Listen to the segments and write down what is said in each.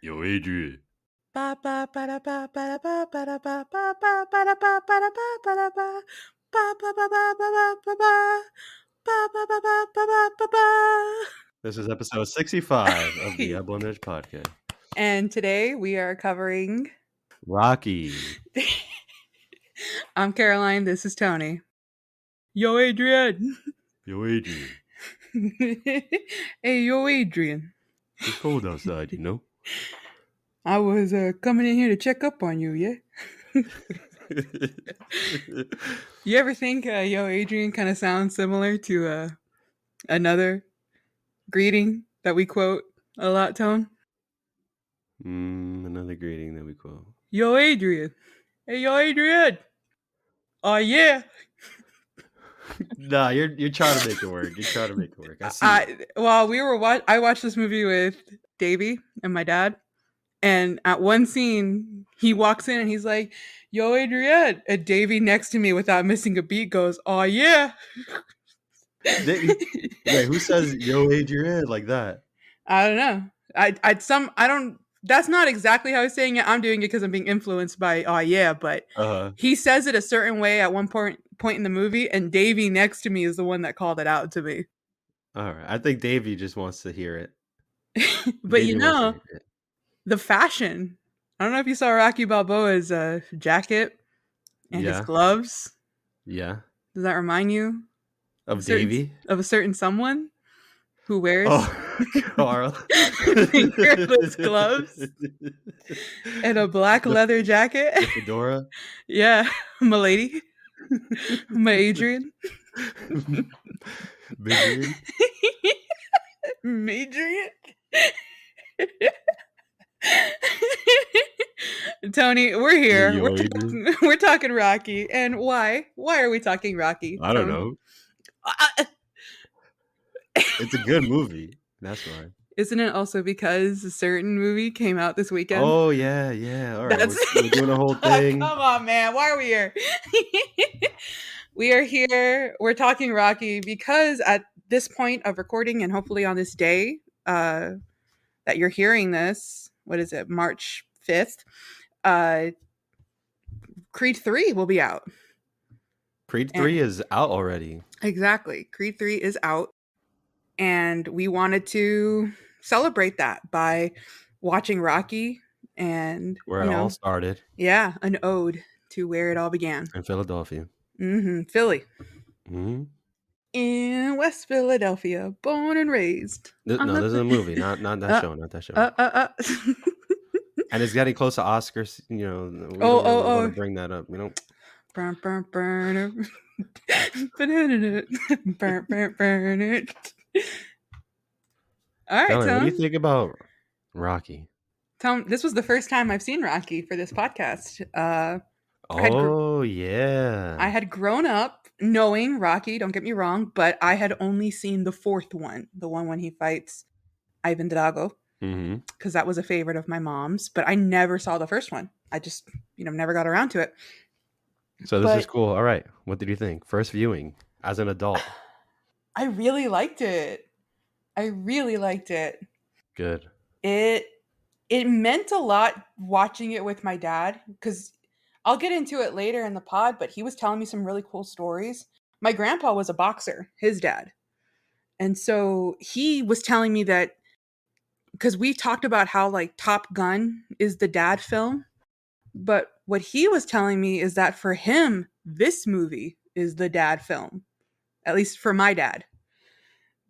Yo, Adrian. Ba ba ba da ba ba da ba ba da ba ba ba ba da ba ba da ba ba da ba ba ba ba ba ba ba ba ba ba ba ba ba ba ba ba. This is episode 65 of the Ebon Edge podcast. And today we are covering. Rocky. I'm Caroline. This is Tony. Yo, Adrian. Yo, Adrian. Hey, yo, Adrian. It's cold outside, you know? I was coming in here to check up on you, yeah? You ever think yo, Adrian kind of sounds similar to another greeting that we quote a lot, Tone? Another greeting that we quote. Yo, Adrian. Hey, yo, Adrian. Oh, yeah. Nah, you're trying to make it work. You're trying to make it work. I see it. I watched this movie with Davey and my dad. And at one scene, he walks in and he's like, yo, Adrian. And Davey next to me, without missing a beat, goes, oh, yeah. Wait, who says yo, Adrian like that? I don't know. I don't. That's not exactly how he's saying it. I'm doing it because I'm being influenced by oh yeah, but he says it a certain way at one point in the movie, and Davey next to me is the one that called it out to me. All right. I think Davey just wants to hear it. But Davey wants to hear it. The fashion. I don't know if you saw Rocky Balboa's jacket and his gloves. Yeah. Does that remind you of Davey? Of a certain someone who wears Carl fingerless gloves and a black leather jacket? The fedora? Yeah, my lady. My Adrian. Adrian? Adrian? Tony, we're here. We're talking Rocky. And why? Why are we talking Rocky? I don't know. It's a good movie. That's why. Isn't it also because a certain movie came out this weekend? Oh, yeah. All right. We're doing a whole thing. Come on, man. Why are we here? We are here. We're talking Rocky because at this point of recording and hopefully on this day that you're hearing this, what is it, March 5th, Creed 3 will be out. Creed 3 is out already. Exactly. Creed 3 is out. And we wanted to celebrate that by watching Rocky and where it all started. Yeah, an ode to where it all began. In Philadelphia. Philly. In West Philadelphia, born and raised. No, this is a movie, not that show, not that show. And it's getting close to Oscars, you know. We don't really want to bring that up, you know. Burn. Burn. All right, Tom. What do you think about Rocky? Tom, this was the first time I've seen Rocky for this podcast. Yeah. I had grown up knowing Rocky, don't get me wrong, but I had only seen the fourth one, the one when he fights Ivan Drago, because that was a favorite of my mom's, but I never saw the first one. I just, never got around to it. So this is cool. All right. What did you think? First viewing as an adult. I really liked it. Good. It meant a lot watching it with my dad, because I'll get into it later in the pod, but he was telling me some really cool stories. My grandpa was a boxer, his dad. And so he was telling me that, because we talked about how like Top Gun is the dad film, but what he was telling me is that for him, this movie is the dad film, at least for my dad.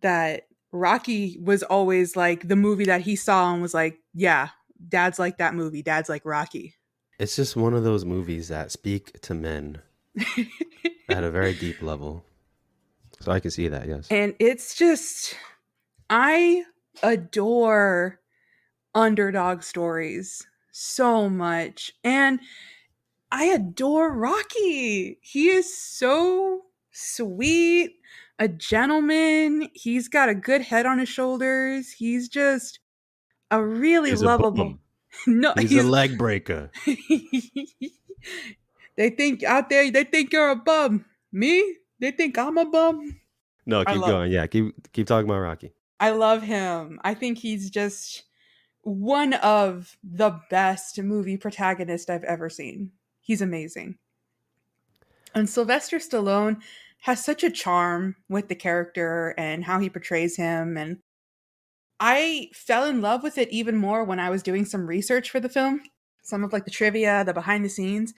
That Rocky was always like the movie that he saw and was like, yeah, dad's like that movie. Dad's like Rocky. It's just one of those movies that speak to men at a very deep level. So I can see that, yes. And it's just, I adore underdog stories so much. And I adore Rocky. He is so sweet, a gentleman. He's got a good head on his shoulders. He's just a really lovable. No, he's a leg breaker. They think out there, they think you're a bum. Me? They think I'm a bum. No, keep going. Yeah, keep talking about Rocky. I love him. I think he's just one of the best movie protagonists I've ever seen. He's amazing. And Sylvester Stallone has such a charm with the character and how he portrays him. And I fell in love with it even more when I was doing some research for the film, some of like the trivia, the behind the scenes.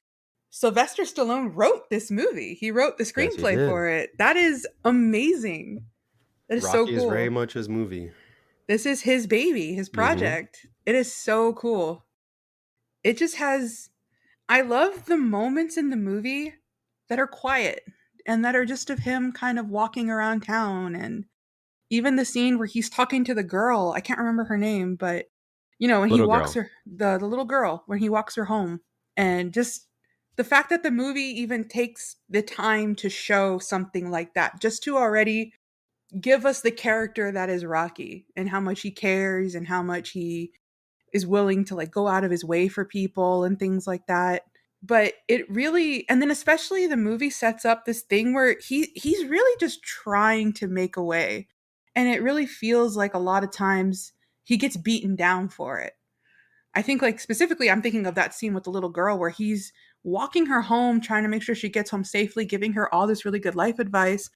Sylvester Stallone wrote this movie. He wrote the Yes, he screenplay did. for it. That is amazing. That is so Rocky is very cool. much his movie. This is his baby, his Hmm. project. It is so cool. It just has I love the moments in the movie that are quiet and that are just of him kind of walking around town, and even the scene where he's talking to the girl, I can't remember her name, but when he Little walks girl. her the little girl, when he walks her home, and just the fact that the movie even takes the time to show something like that, just to already give us the character that is Rocky and how much he cares and how much he is willing to like go out of his way for people and things like that. But it really, and then especially the movie sets up this thing where he's really just trying to make a way, and it really feels like a lot of times he gets beaten down for it. I think, like, specifically I'm thinking of that scene with the little girl where he's walking her home, trying to make sure she gets home safely, giving her all this really good life advice,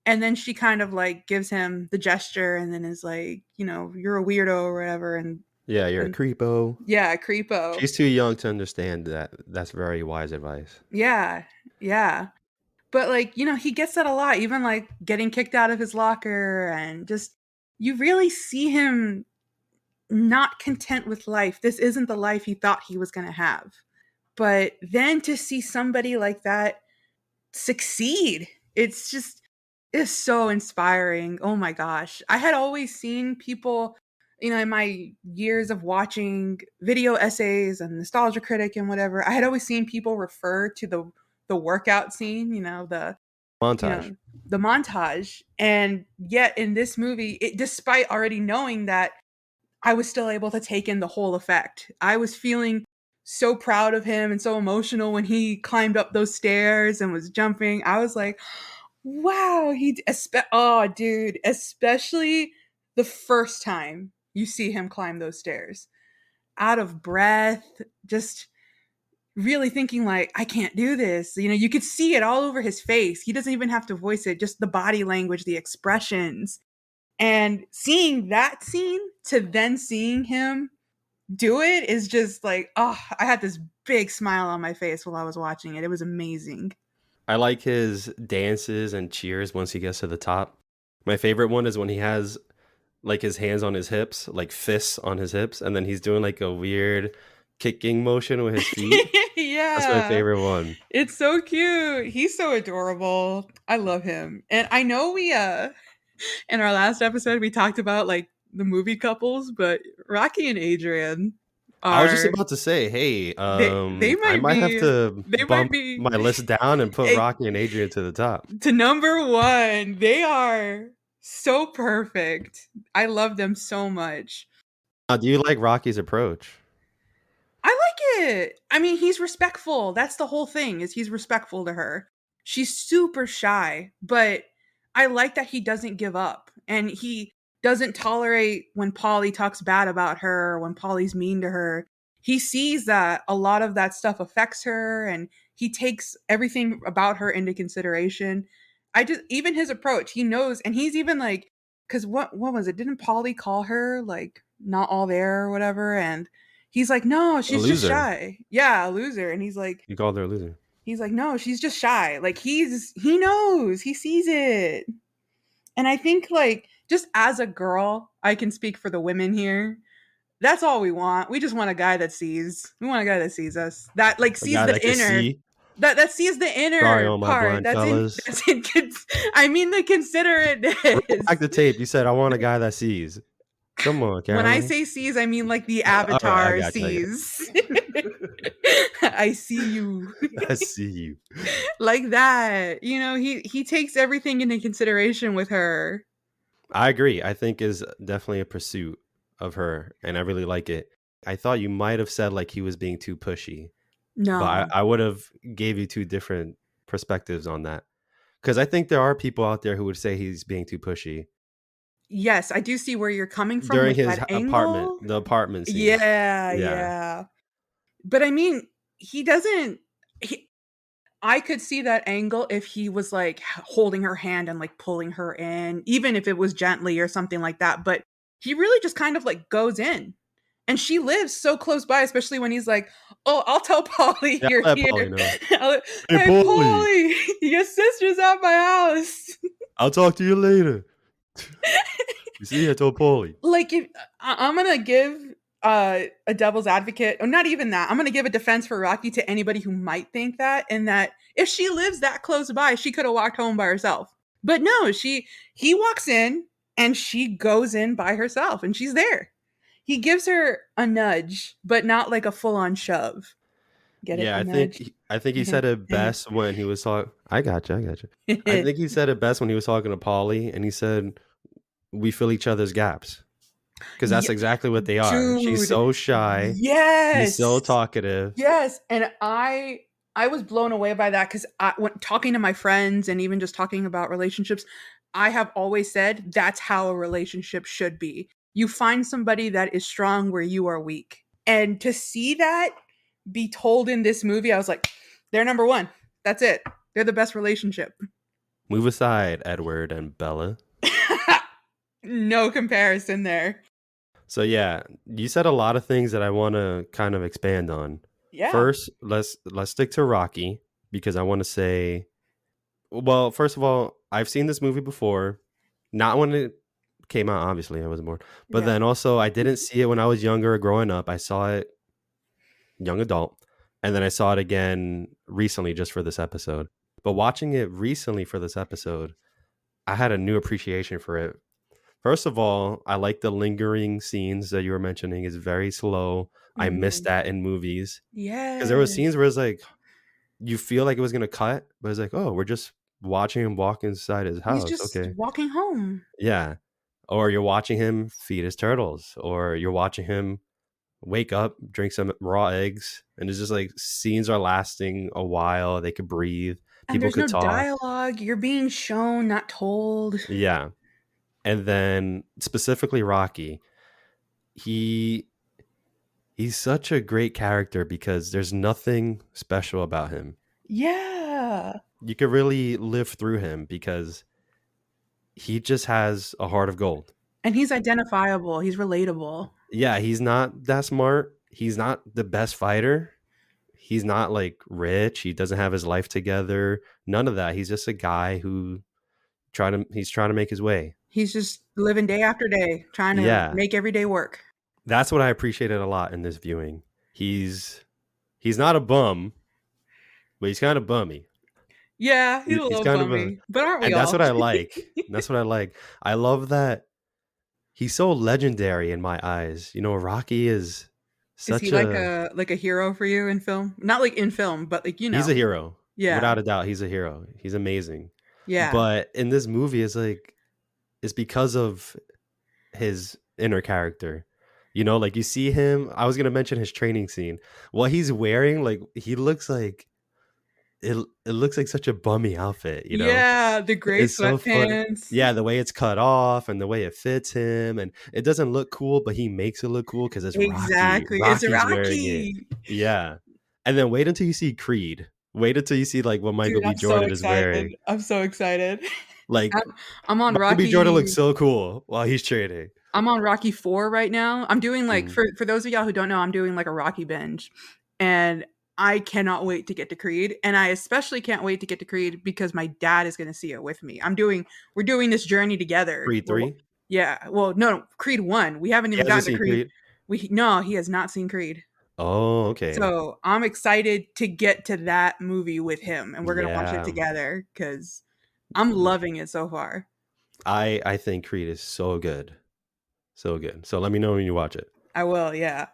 and then she kind of like gives him the gesture and then is like, you're a weirdo or whatever. Yeah, you're a And creepo. yeah, creepo. She's too young to understand that. That's very wise advice. Yeah, yeah. But like, he gets that a lot, even like getting kicked out of his locker, and just you really see him not content with life. This isn't the life he thought he was going to have. But then to see somebody like that succeed, it's just it's so inspiring. Oh my gosh. I had always seen people, in my years of watching video essays and Nostalgia Critic and whatever, I had always seen people refer to the workout scene, you Montage. know, the montage. And yet in this movie, despite already knowing that, I was still able to take in the whole effect. I was feeling so proud of him and so emotional when he climbed up those stairs and was jumping. I was like, wow, oh dude, especially the first time you see him climb those stairs. Out of breath, just really thinking like, I can't do this. You could see it all over his face. He doesn't even have to voice it, just the body language, the expressions. And seeing that scene to then seeing him do it is just like, oh, I had this big smile on my face while I was watching it. It was amazing. I like his dances and cheers once he gets to the top. My favorite one is when he has like his hands on his hips, like fists on his hips, and then he's doing like a weird kicking motion with his feet. That's my Yeah. favorite one. It's so cute. He's so adorable. I love him. And I know we in our last episode we talked about like the movie couples, but Rocky and Adrian I was just are about to say, hey, they I might might have be to they might bump be my list down and put eh, Rocky and Adrian to the top. to number 1. They are so perfect. I love them so much. Do you like Rocky's approach? I like it. I mean, he's respectful. That's the whole thing, is he's respectful to her. She's super shy, but I like that he doesn't give up, and he doesn't tolerate when Polly talks bad about her or when Polly's mean to her. He sees that a lot of that stuff affects her, and he takes everything about her into consideration. I just even his approach, he knows, and he's even like, because what was it? Didn't Polly call her like not all there or whatever? And he's like, no, A she's just loser. shy. Yeah, a loser. And You called her a loser. no, she's just shy. Like he knows, he sees it. And I think like just as a girl, I can speak for the women here. That's all we want. We just want a guy that sees. We want a guy that sees us. That like A sees guy the that can inner. see. That sees the Sorry, inner all my part. blind That's in. fellas. That's in. I mean the Roll considerateness. back the tape. You said I want a guy that sees. Come on, When I Caroline. say sees, I mean like the All right, I avatar got you. I got sees. I see you. you. I see you. Like that. He takes everything into consideration with her. I agree. I think is definitely a pursuit of her, and I really like it. I thought you might have said like he was being too pushy, but No. I would have gave you two different perspectives on that. Because I think there are people out there who would say he's being too pushy. Yes, I do see where you're coming from during with his that apartment, angle. the apartment scene. Yeah, Yeah. yeah. But I mean, he doesn't he I could see that angle if he was, like, holding her hand and, like, pulling her in, even if it was gently or something like that, but he really just kind of, like, goes in. And she lives so close by, especially when he's like, "Oh, I'll tell Polly Yeah, you're I'll let Paulie here." know. I'll Hey, "Hey, Paulie, Polly, your sister's at my house." I'll talk to you later. You see, I told Paulie. Like, if I'm gonna give, a devil's advocate or not even that, I'm gonna give a defense for Rocky to anybody who might think that, and that if she lives that close by, she coulda walked home by herself. But no, he walks in, and she goes in by herself, and she's there. He gives her a nudge, but not like a full-on shove. Get it? Yeah, A nudge? I think he said it best when he was talking. I got you. I got you. I think he said it best when he was talking to Paulie, and he said, "We fill each other's gaps," because that's Ye exactly what they are. She's dude, so shy. He's so yes! talkative. Yes, and I was blown away by that because when talking to my friends and even just talking about relationships, I have always said that's how a relationship should be. You find somebody that is strong where you are weak. And to see that be told in this movie, I was like, they're number one. That's it. They're the best relationship. Move aside, Edward and Bella. No comparison there. So yeah, you said a lot of things that I want to kind of expand on. Yeah. First, let's stick to Rocky because I want to say, well, first of all, I've seen this movie before, not when it came out. Obviously, I wasn't born, but Yeah. then also I didn't see it when I was younger or growing up. I saw it young adult, and then I saw it again recently just for this episode. But watching it recently for this episode, I had a new appreciation for it. First of all, I like the lingering scenes that you were mentioning. It's very slow. I miss Mhm. that in movies because there was Yes. scenes where it's like you feel like it was gonna cut, but it's like, oh, we're just watching him walk inside his He's house. just Okay, walking home. yeah. Or you're watching him feed his turtles, or you're watching him wake up, drink some raw eggs, and it's just like scenes are lasting a while. They could breathe. And People there's could no talk. dialogue. You're being shown, not told. Yeah. And then specifically Rocky, he he's such a great character because there's nothing special about him. Yeah. You could really live through him because he just has a heart of gold. And he's identifiable. He's relatable. Yeah, he's not that smart. He's not the best fighter. He's not like rich. He doesn't have his life together. None of that. He's just a guy who he's trying to make his way. He's just living day after day, trying to Yeah. make every day work. That's what I appreciated a lot in this viewing. He's not a bum, but he's kind of bummy. Yeah, he's a He's little kind of a, bummy. But aren't we and that's all? what I like. That's what I like. I love that he's so legendary in my eyes. You know, Rocky is Is he such a like a hero for you in film? Not like in film, but like, you he's know. a hero. Yeah. Without a doubt, he's a hero. He's amazing. Yeah. But in this movie it's like it's because of his inner character. You know, like you see him, I was going to mention his training scene. What he's wearing, like he looks like it looks like such a bummy outfit, you know? Yeah, the gray It's so fun. sweatpants. Yeah, the way it's cut off and the way it fits him, and it doesn't look cool, but he makes it look cool because it's Rocky. Exactly. It's Rocky's wearing it. Rocky. Yeah. And then wait until you see Creed. Wait until you see like what Michael Dude, B. I'm so Jordan is excited. wearing. I'm so excited. Like I'm on Michael B. Jordan looks Rocky. so cool while he's training. I'm on Rocky 4 right now. I'm doing like Mhm. for those of y'all who don't know, I'm doing like a Rocky binge. And I cannot wait to get to Creed. And I especially can't wait to get to Creed because my dad is gonna see it with me. We're doing this journey together. Creed 3. Yeah. Well, no, Creed 1. We haven't He even hasn't gotten to seen Creed. Creed? No, he has not seen Creed. Oh, okay. So I'm excited to get to that movie with him, and we're gonna watch it Yeah. together because I'm loving it so far. I think Creed is so good. So good. So let me know when you watch it. I will, yeah.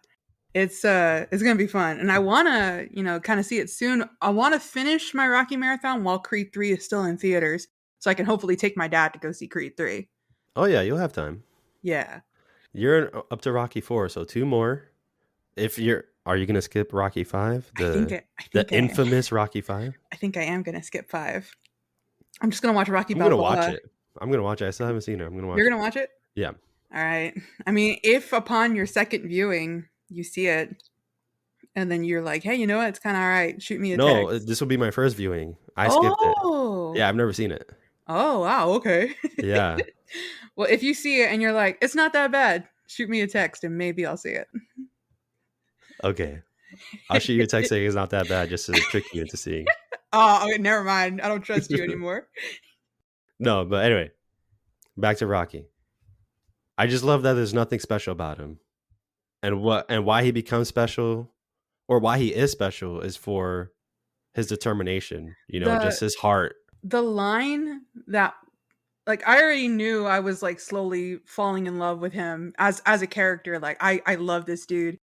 It's gonna be fun, and I wanna, kind of see it soon. I want to finish my Rocky marathon while Creed 3 is still in theaters, so I can hopefully take my dad to go see Creed 3. Oh yeah, you'll have time. Yeah, You're up to Rocky 4, so 2 more. Are you gonna skip Rocky 5? I think The I am. infamous Rocky 5? I think I am gonna skip 5. I'm just gonna watch Rocky I'm gonna watch Balboa. it. I'm gonna watch it. I still haven't seen it. I'm gonna watch You're it. gonna watch it? Yeah. All right. I mean, if upon your second viewing you see it and then you're like, hey, you know what? It's kind of all right. Shoot me a No, text. this will be my first viewing. I skipped it. Oh. Yeah, I've never seen it. Oh, wow. Okay. Yeah. Well, if you see it and you're like, it's not that bad, shoot me a text and maybe I'll see it. Okay. I'll shoot you a text saying it's not that bad just to trick you into seeing. Oh, okay, never mind. I don't trust you anymore. No, but anyway, back to Rocky. I just love that there's nothing special about him. And why he becomes special or why he is special is for his determination, The just his heart. the line that like I already knew I was like slowly falling in love with him as a character. Like I love this dude,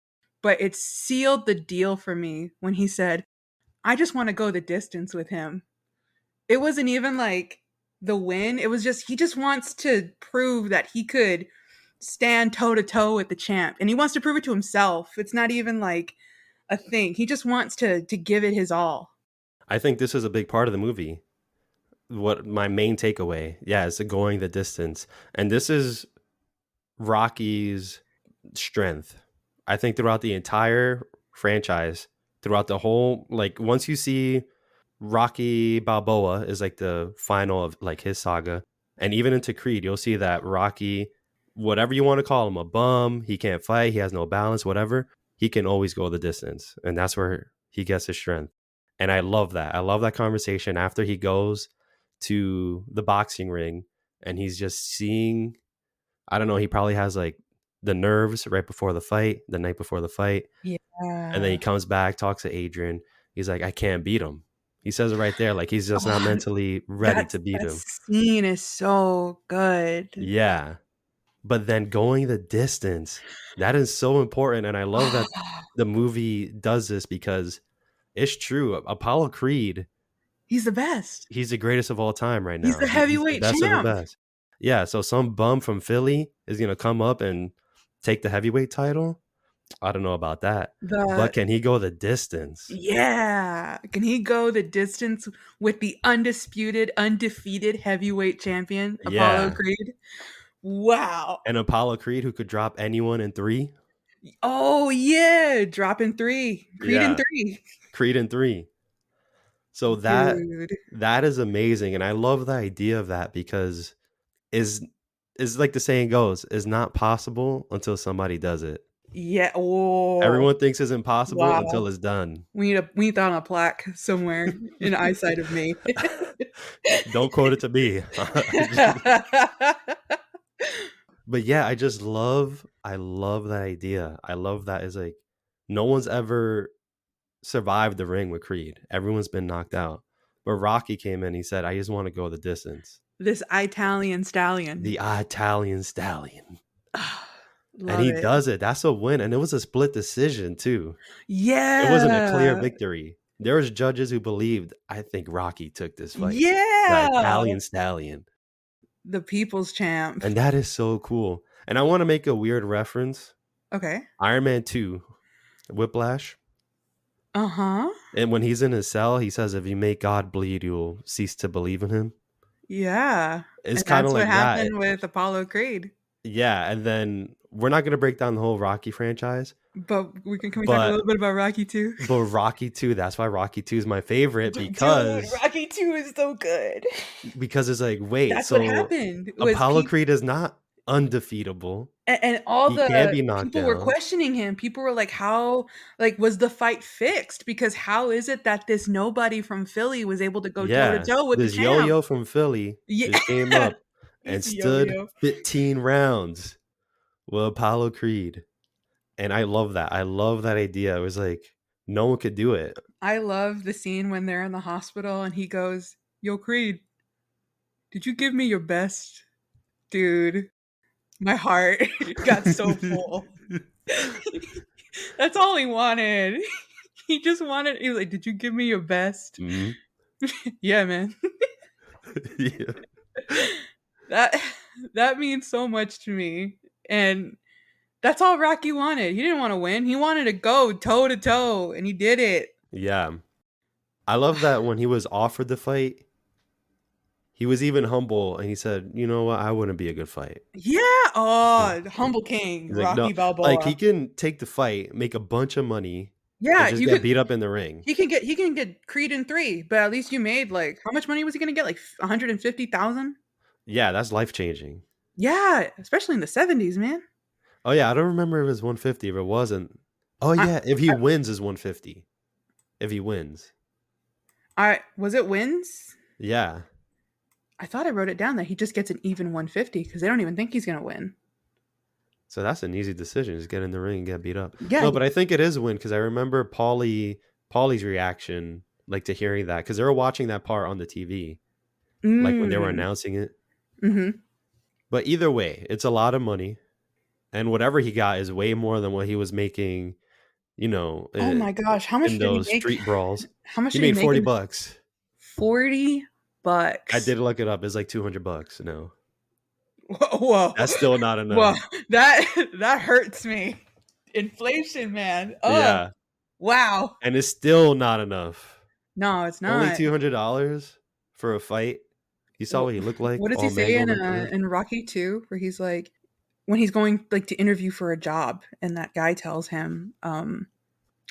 but it sealed the deal for me when he said, "I just want to go the distance with him." It wasn't even like the win. It was just he just wants to prove that he could stand toe to toe with the champ, and he wants to prove it to himself. It's not even like a thing. He just wants to give it his all. I think this is a big part of the movie. What my main takeaway, yeah, is the going the distance. And this is Rocky's strength. I think throughout the entire franchise, throughout the whole, like once you see Rocky Balboa is like the final of like his saga, and even into Creed, you'll see that Rocky, whatever you want to call him, a bum, he can't fight, he has no balance, whatever, he can always go the distance, and that's where he gets his strength. And I love that. I love that conversation after he goes to the boxing ring and he's just seeing, I don't know, he probably has like the nerves right before the fight, the night before the fight. And then he Yeah. comes back, talks to Adrian. He's like, I can't beat him. He says it right there. Like he's just not Oh, mentally ready to beat that him. scene is so good. Yeah. But then going the distance, that is so important. And I love that the movie does this because it's true. Apollo Creed, He's the best. he's the greatest of all time right He's now. the He's the heavyweight best of the champ. best. Yeah. So some bum from Philly is going to come up and take the heavyweight title. I don't know about that. But The can he go the distance? Yeah. Can he go the distance with the undisputed, undefeated heavyweight champion, Apollo Yeah. Creed? Wow. And Apollo Creed who could drop anyone in 3. Oh yeah, dropping 3. Creed in Yeah. 3. Creed in 3. So Dude. that is amazing. And I love the idea of that because is like the saying goes, is not possible until somebody does it. Yeah. Oh. Everyone thinks it's impossible Wow. until it's done. We need that on a plaque somewhere in eyesight of me. Don't quote it to me. But yeah, I love that idea. I love that is like no one's ever survived the ring with Creed. Everyone's been knocked out. But Rocky came in, he said, I just want to go the distance. This Italian stallion. The Italian stallion. Love And he it. does it. That's a win. And it was a split decision too. Yeah. It wasn't a clear victory. There was judges who believed, I think Rocky took this fight. Yeah. The Italian stallion. The people's champ. And that is so cool. And I want to make a weird reference. Okay. Iron Man 2, Whiplash. Uh-huh. And when he's in his cell, he says, if you make God bleed, you'll cease to believe in him. Yeah. It's And kind of that's what like that. happened with Apollo Creed. Yeah. And then we're not going to break down the whole Rocky franchise. But can we talk a little bit about Rocky 2? But Rocky 2, that's why Rocky 2 is my favorite because Dude, Rocky 2 is so good. Because it's like, wait, That's so what happened. Was Apollo Creed is not undefeatable. and all He can't be the knocked people were down. questioning him. People were like, how was the fight fixed? Because how is it that this nobody from Philly was able to go toe to toe with the This champ? yo-yo from Philly Yeah. just came up and This stood yo-yo. 15 rounds with Apollo Creed. And I love that. I love that idea. It was like, no one could do it. I love the scene when they're in the hospital and he goes, "Yo, Creed, did you give me your best?" Dude, my heart got so full. That's all he wanted. He just wanted, he was like, "Did you give me your best?" Mhm. Yeah, man. Yeah. That means so much to me. And that's all Rocky wanted. He didn't want to win. He wanted to go toe to toe, and he did it. Yeah. I love that when he was offered the fight, he was even humble, and he said, "You know what? I wouldn't be a good fight." Yeah. Yeah. Oh, humble king, He's like, Rocky "No, like he Balboa. can take the fight, make a bunch of money, and Yeah, just you get could. beat up in the ring." He can get Creed in 3, but at least you made like how much money was he gonna get? Like 150,000. Yeah, that's life changing. Yeah, especially in the 70s, man. Oh yeah, I don't remember if it was 150. If it wasn't, oh I, yeah, if he wins is 150. If he wins, I was it wins. yeah. I thought I wrote it down that he just gets an even 150 because they don't even think he's gonna win. So that's an easy decision. Just get in the ring and get beat up. Yeah. No, but I think it is a win because I remember Paulie's reaction, like to hearing that, because they were watching that part on the TV, like when they were Mm. announcing it. Hmm. But either way, it's a lot of money, and whatever he got is way more than what he was making. You know, Oh my gosh, how in much did he those make? street brawls, How much he did he made make 40 in bucks. 40 I bucks? did look it up. It's like $200 now. Whoa, That's still not whoa, enough. that hurts me. Inflation, man. Oh, Yeah, wow. and it's still not enough. No, it's Only not. $200 for a fight. You saw what he looked like, What does he all say mangled and bruised. in Rocky 2 where he's like when he's going like to interview for a job and that guy tells him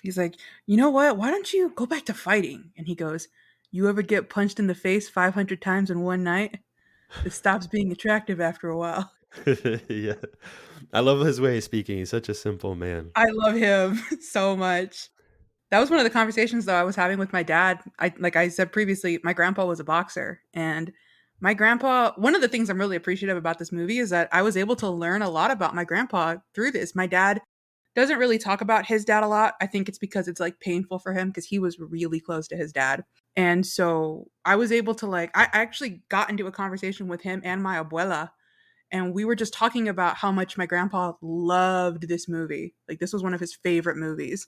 he's like, "You know what? Why don't you go back to fighting?" And he goes, "You ever get punched in the face 500 times in one night? It stops being attractive after a while." Yeah, I love his way of speaking. He's such a simple man. I love him so much. That was one of the conversations though I was having with my dad. I like I said previously, my grandpa was a boxer and my grandpa, one of the things I'm really appreciative about this movie is that I was able to learn a lot about my grandpa through this. My dad doesn't really talk about his dad a lot. I think it's because it's like painful for him because he was really close to his dad. And so I was able to like I actually got into a conversation with him and my abuela and we were just talking about how much my grandpa loved this movie. Like this was one of his favorite movies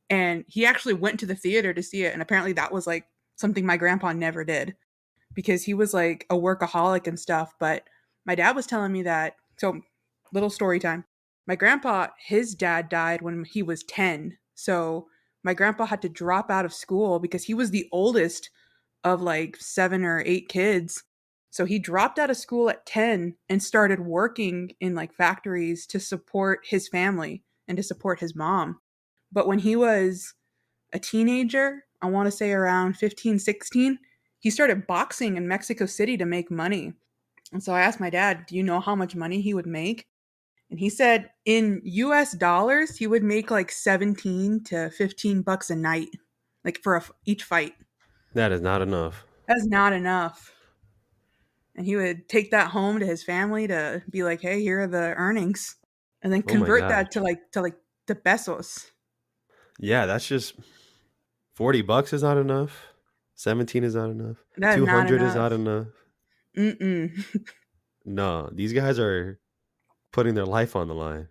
and he actually went to the theater to see it and apparently that was like something my grandpa never did because he was like a workaholic and stuff, but my dad was telling me that so little story time. My grandpa, his dad died when he was 10. So my grandpa had to drop out of school because he was the oldest of like 7 or 8 kids. So he dropped out of school at 10 and started working in like factories to support his family and to support his mom. But when he was a teenager, I want to say around 15, 16, he started boxing in Mexico City to make money. And so I asked my dad, "Do you know how much money he would make?" And he said in US dollars, he would make like 17 to 15 bucks a night, like for each fight. That is not enough. That's not enough. And he would take that home to his family to be like, "Hey, here are the earnings." And then Oh my convert gosh. that to the pesos. Yeah, that's just $40 is not enough. 17 is not enough. That is not 200 is not enough. enough. Mm-mm. No, these guys are putting their life on the line,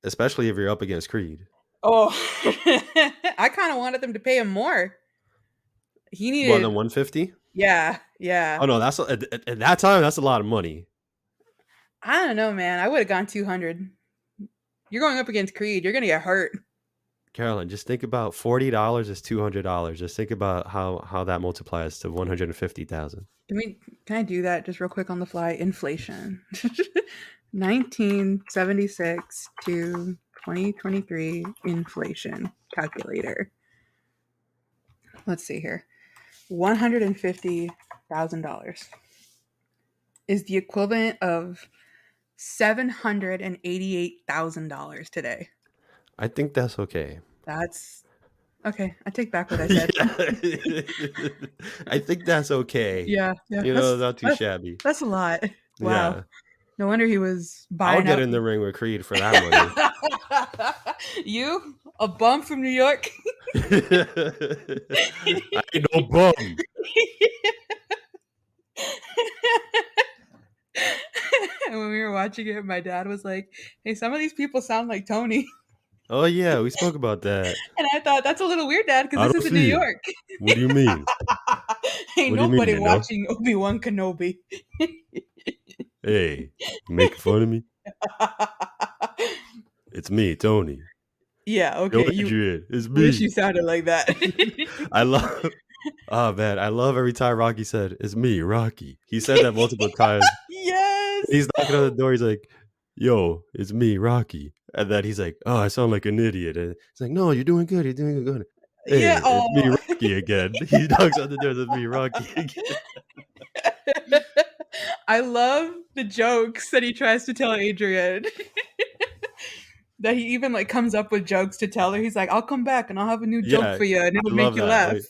especially if you're up against Creed. Oh, I kind of wanted them to pay him more. He More than needed, 150? yeah, Oh yeah. no, that's at that time that's a lot of money. I don't know, man. I would have gone 200. You're going up against Creed. You're gonna get hurt. Carolyn, just think about $40 is $200. Just think about how that multiplies to 150,000. Can I do that just real quick on the fly? Inflation. 1976 to 2023 inflation calculator. Let's see here. $150,000 is the equivalent of $788,000 today. I think that's okay. That's okay. I take back what I said. Yeah. I think that's okay. Yeah, yeah. You know, not too shabby. That's a lot. Wow. Yeah. No wonder he was I'll buying get out. in the ring with Creed for that money. You, a bum from New York? I ain't no bum. And when we were watching it, my dad was like, "Hey, some of these people sound like Tony." Oh yeah, we spoke about that. And I thought that's a little weird, Dad, I because this don't is in New see it. York. What do you mean? Ain't What do you mean, nobody you know? watching Obi-Wan Kenobi. Hey, you making fun of me? It's me, Yeah, Yo, okay. You Adrian. It's wish you me. sounded like that. I love Oh man, I love every time Rocky said, "It's me, Rocky." He said that multiple times. Yes. He's knocking on the door. He's like, "Yo, it's me, Rocky." And then he's like, "Oh, I sound like an idiot." And it's like, "No, you're doing good. You're doing good." Yeah. Hey, it's me, Oh. Rocky again. He knocks on the door. It's me, Rocky again. I love the jokes that he tries to tell Adrian. That he even like comes up with jokes to tell her. He's like, "I'll come back and I'll have a new joke Yeah, for you, and I it'll make love you that. laugh. Like,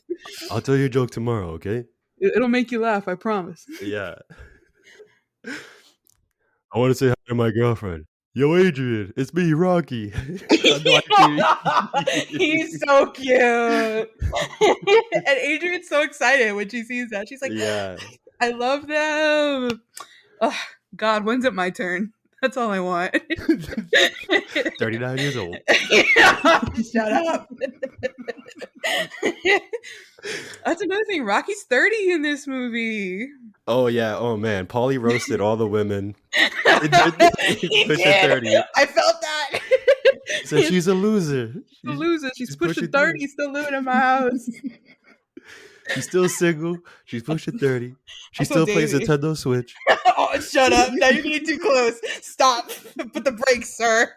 I'll tell you a joke tomorrow, okay? It'll make you laugh, I promise." Yeah. I want to say hi to my girlfriend. Yo, Adrian, it's me, Rocky. No, He's so cute. And Adrian's so excited when she sees that. She's like, yeah. I love them. Oh, God, when's it my turn? That's all I want. 39 years old. Shut up. That's another thing. Rocky's 30 in this movie. Oh yeah. Oh man. Paulie roasted all the women. He Pushing did. 30. I felt that. So she's a loser. She's a loser. She's she's pushing pushing 30, still living in my house. She's still single. She's pushing 30. She I still told plays Davey. Nintendo Switch. Oh, shut up. Now you're getting too close. Stop. Put the brakes, sir.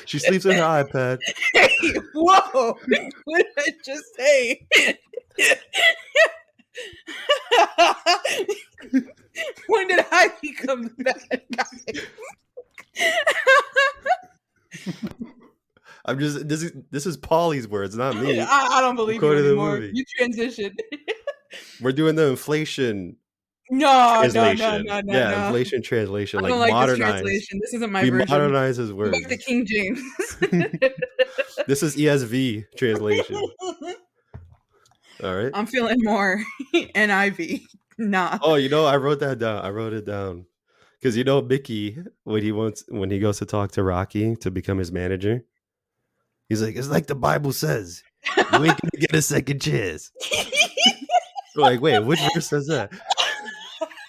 She sleeps on her iPad. Hey, whoa. What did I just say? When did I become the bad guy? I'm just this is Paulie's words, not me. I don't believe you Quoted the anymore. movie. You transitioned. We're doing the inflation No, translation. no. Yeah, inflation translation. I Like don't like this modernize. translation. This isn't my We version. modernize his Go words. back to King James. This is ESV translation. All right. I'm feeling more NIV. Nah. Oh, I wrote that down. I wrote it down because Mickey when he goes to talk to Rocky to become his manager, he's like, "It's like the Bible says, you ain't gonna get a second chance." We're like, wait, which verse says that?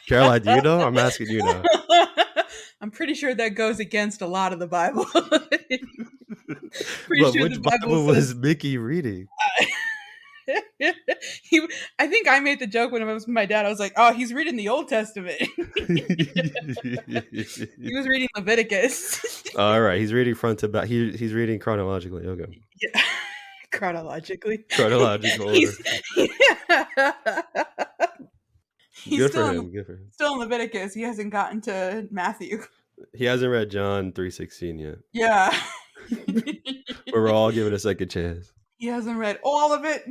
Caroline, do you know? I'm asking you now. I'm pretty sure that goes against a lot of the Bible. But which Bible was Mickey reading? I think I made the joke when I was with my dad. I was like, "Oh, he's reading the Old Testament." He was reading Leviticus. All right, he's reading front to back. He's reading chronologically. Okay. Yeah. Chronological order. He's Good still for him. Good for him. Still in Leviticus. He hasn't gotten to Matthew. He hasn't read John 3:16 yet. Yeah. We're all giving a second chance. He hasn't read all of it.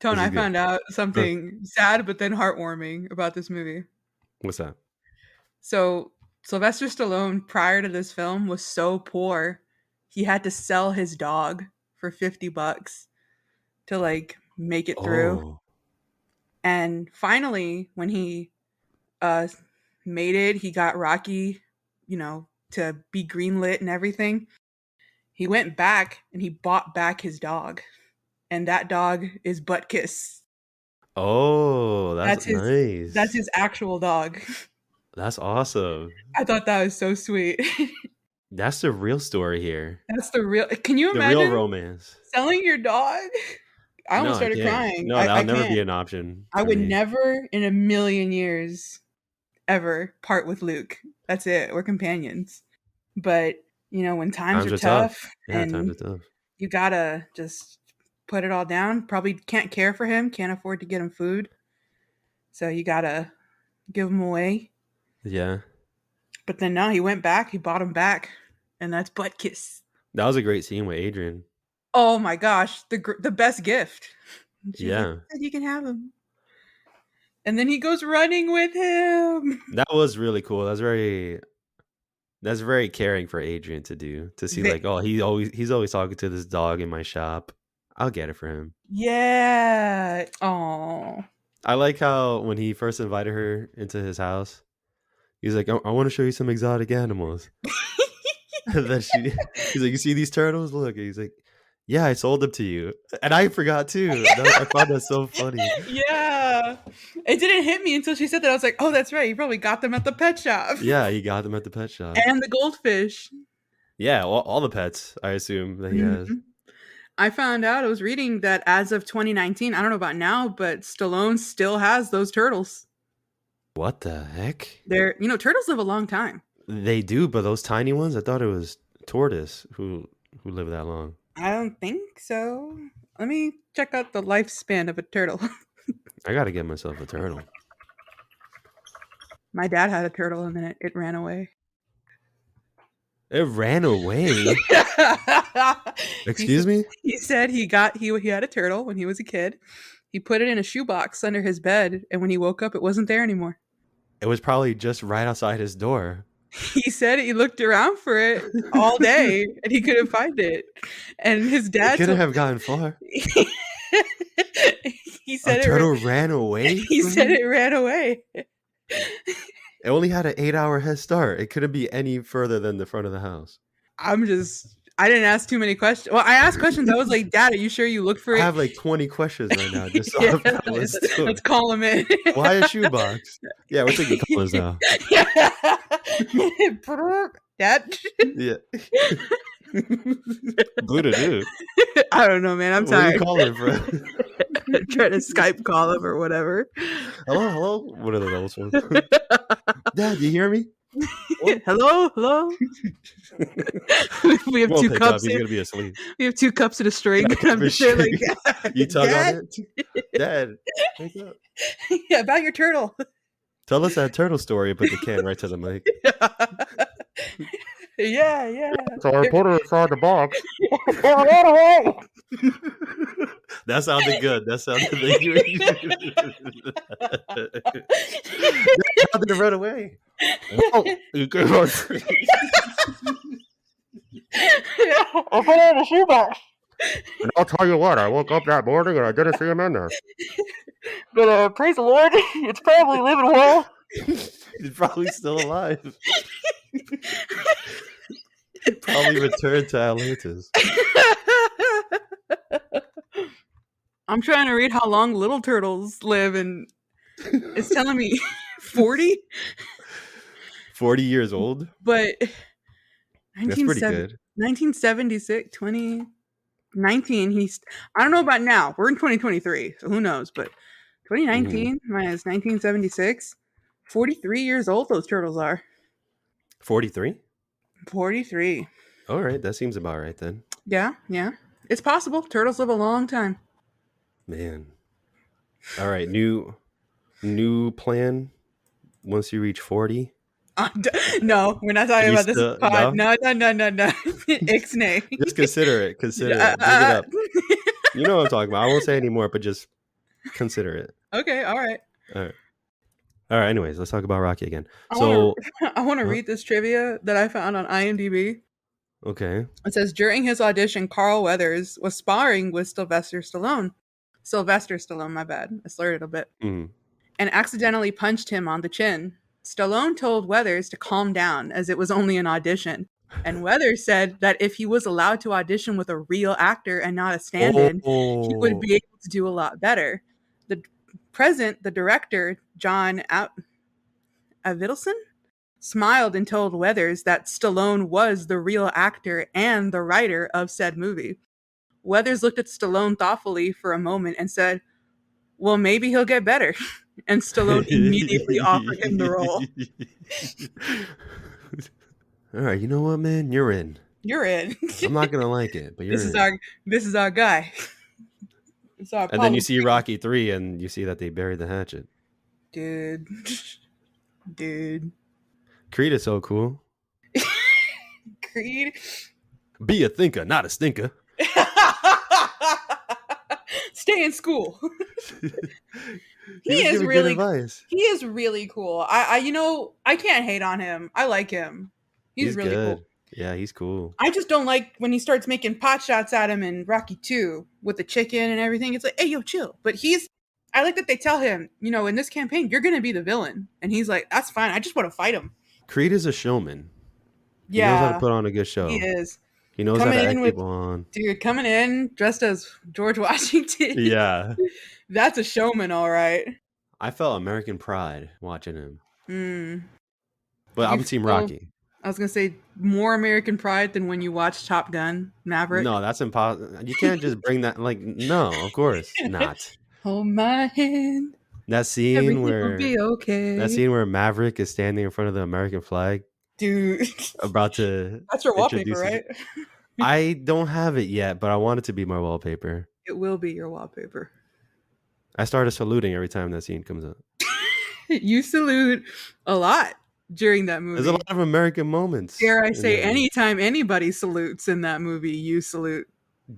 Tone, I found out something sad but then heartwarming about this movie. What's that? So Sylvester Stallone, prior to this film, was so poor, he had to sell his dog for $50 to like make it through. Oh. And finally, when he made it, he got Rocky, to be greenlit and everything. He went back and he bought back his dog. And that dog is Butkus. Oh, that's nice. That's his actual dog. That's awesome. I thought that was so sweet. That's the real story here. That's the real. Can you imagine the real romance? Selling your dog? I almost started crying. No, that'll never be an option. I would never in a million years ever part with Luke. That's it. We're companions. But, when times are tough, and times are tough. You gotta just put it all down. Probably can't care for him, can't afford to get him food. So you gotta give him away. Yeah. But then no, he went back, he bought him back, and that's Butkus. That was a great scene with Adrian. Oh my gosh, the best gift. Yeah. Like, you can have him. And then he goes running with him. That was really cool. That's very caring for Adrian to do. To see like, oh, he's always talking to this dog in my shop. I'll get it for him. Yeah. Oh. I like how when he first invited her into his house, he's like, I want to show you some exotic animals. And then he's like, you see these turtles? Look. And he's like, yeah, I sold them to you. And I forgot too. I found that so funny. Yeah. It didn't hit me until she said that. I was like, oh, that's right. You probably got them at the pet shop. Yeah, he got them at the pet shop. And the goldfish. Yeah, all the pets, I assume that he has. Mhm. I found out, I was reading that as of 2019, I don't know about now, but Stallone still has those turtles. What the heck? Turtles live a long time. They do, but those tiny ones, I thought it was tortoise who live that long. I don't think so. Let me check out the lifespan of a turtle. I gotta get myself a turtle. My dad had a turtle and then it ran away. It ran away. he, Excuse s- me? he said he had a turtle when he was a kid. He put it in a shoebox under his bed, and when he woke up, it wasn't there anymore. It was probably just right outside his door. He said he looked around for it all day and he couldn't find it. And his It dad couldn't told have gone far. he A said turtle ran away he from said him? it ran away. It only had an 8-hour head start. It couldn't be any further than the front of the house. I didn't ask too many questions. Well, I asked questions. I was like, Dad, are you sure you looked for I it? have like 20 questions right now just Yeah, off that one story. let's call him in. Why a shoebox? Yeah, we're taking callers now. Dad? Yeah. Buddha, dude. I don't know, man. I'm Where are you tired. calling from? Trying to Skype call him or whatever. Hello? What are those ones? Dad, you hear me? Hello. We have Won't two pick up. cups He's here. going to be asleep. We have 2 cups and a string. And I'm just there like, You tug Dad? on it? Dad, wake up. Yeah, about your turtle. Tell us that turtle story, but the can right to the mic. Yeah. So I put it inside the box. That sounded good. That sounded How did it run away? Oh, you could run. I put it in a shoebox. And I'll tell you what, I woke up that morning and I didn't see him in there. But praise the Lord, it's probably living well. He's probably still alive. Probably returned to Atlantis. I'm trying to read how long little turtles live, and it's telling me 40. 40 years old? But That's pretty good. 1976, 2019. I don't know about now. We're in 2023, so who knows? But 2019 minus 1976, 43 years old those turtles are. 43? 43. All right, that seems about right then. Yeah. It's possible. Turtles live a long time. Man. All right, new plan once you reach 40. No, we're not talking You about this still- pod. no? No. Ixnay. Just consider it. Consider it. Bring it up. You know what I'm talking about. I won't say any more, but just consider it. Okay, all right. All right, anyways, let's talk about Rocky again. I So, want to read this trivia that I found on IMDb. okay. It says during his audition, Carl Weathers was sparring with Sylvester Stallone. My bad. I slurred it a bit. Mm. And accidentally punched him on the chin. Stallone told Weathers to calm down as it was only an audition. And Weathers said that if he was allowed to audition with a real actor and not a stand-in, he would be able to do a lot better. The director, John Avildsen, smiled and told Weathers that Stallone was the real actor and the writer of said movie. Weathers looked at Stallone thoughtfully for a moment and said, well, maybe he'll get better. And Stallone immediately offered him the role. All right, you know what, man? You're in. You're in. I'm not gonna like it, but you're This in. is our guy. It's our And then you see Rocky 3 and you see that they buried the hatchet. dude. Creed is so cool. Creed. Be a thinker, not a stinker. Stay in school. He was giving good advice. He is really cool. I can't hate on him. I like him. He's really good. cool. Yeah, he's cool. I just don't like when he starts making pot shots at him in Rocky 2 with the chicken and everything. It's like, hey, yo, chill. But I like that they tell him, in this campaign, you're going to be the villain. And he's like, that's fine. I just want to fight him. Creed is a showman. Yeah. He knows how to put on a good show. He is. He knows how to act people on. Dude, coming in dressed as George Washington. Yeah. That's a showman, all right. I felt American pride watching him. Mm. But I'm Team Rocky. I was gonna say more American Pride than when you watch Top Gun Maverick. No, that's impossible. You can't just bring that. Like, no, of course not. Hold my hand, That scene everything will where be okay, Maverick is standing in front of the American flag, dude. about to That's your wallpaper, introduce it. right? I don't have it yet, but I want it to be my wallpaper. It will be your wallpaper. I started saluting every time that scene comes up. You salute a lot during that There's a lot movie. of American moments Dare I in say, there. anytime anybody salutes in that movie, you salute.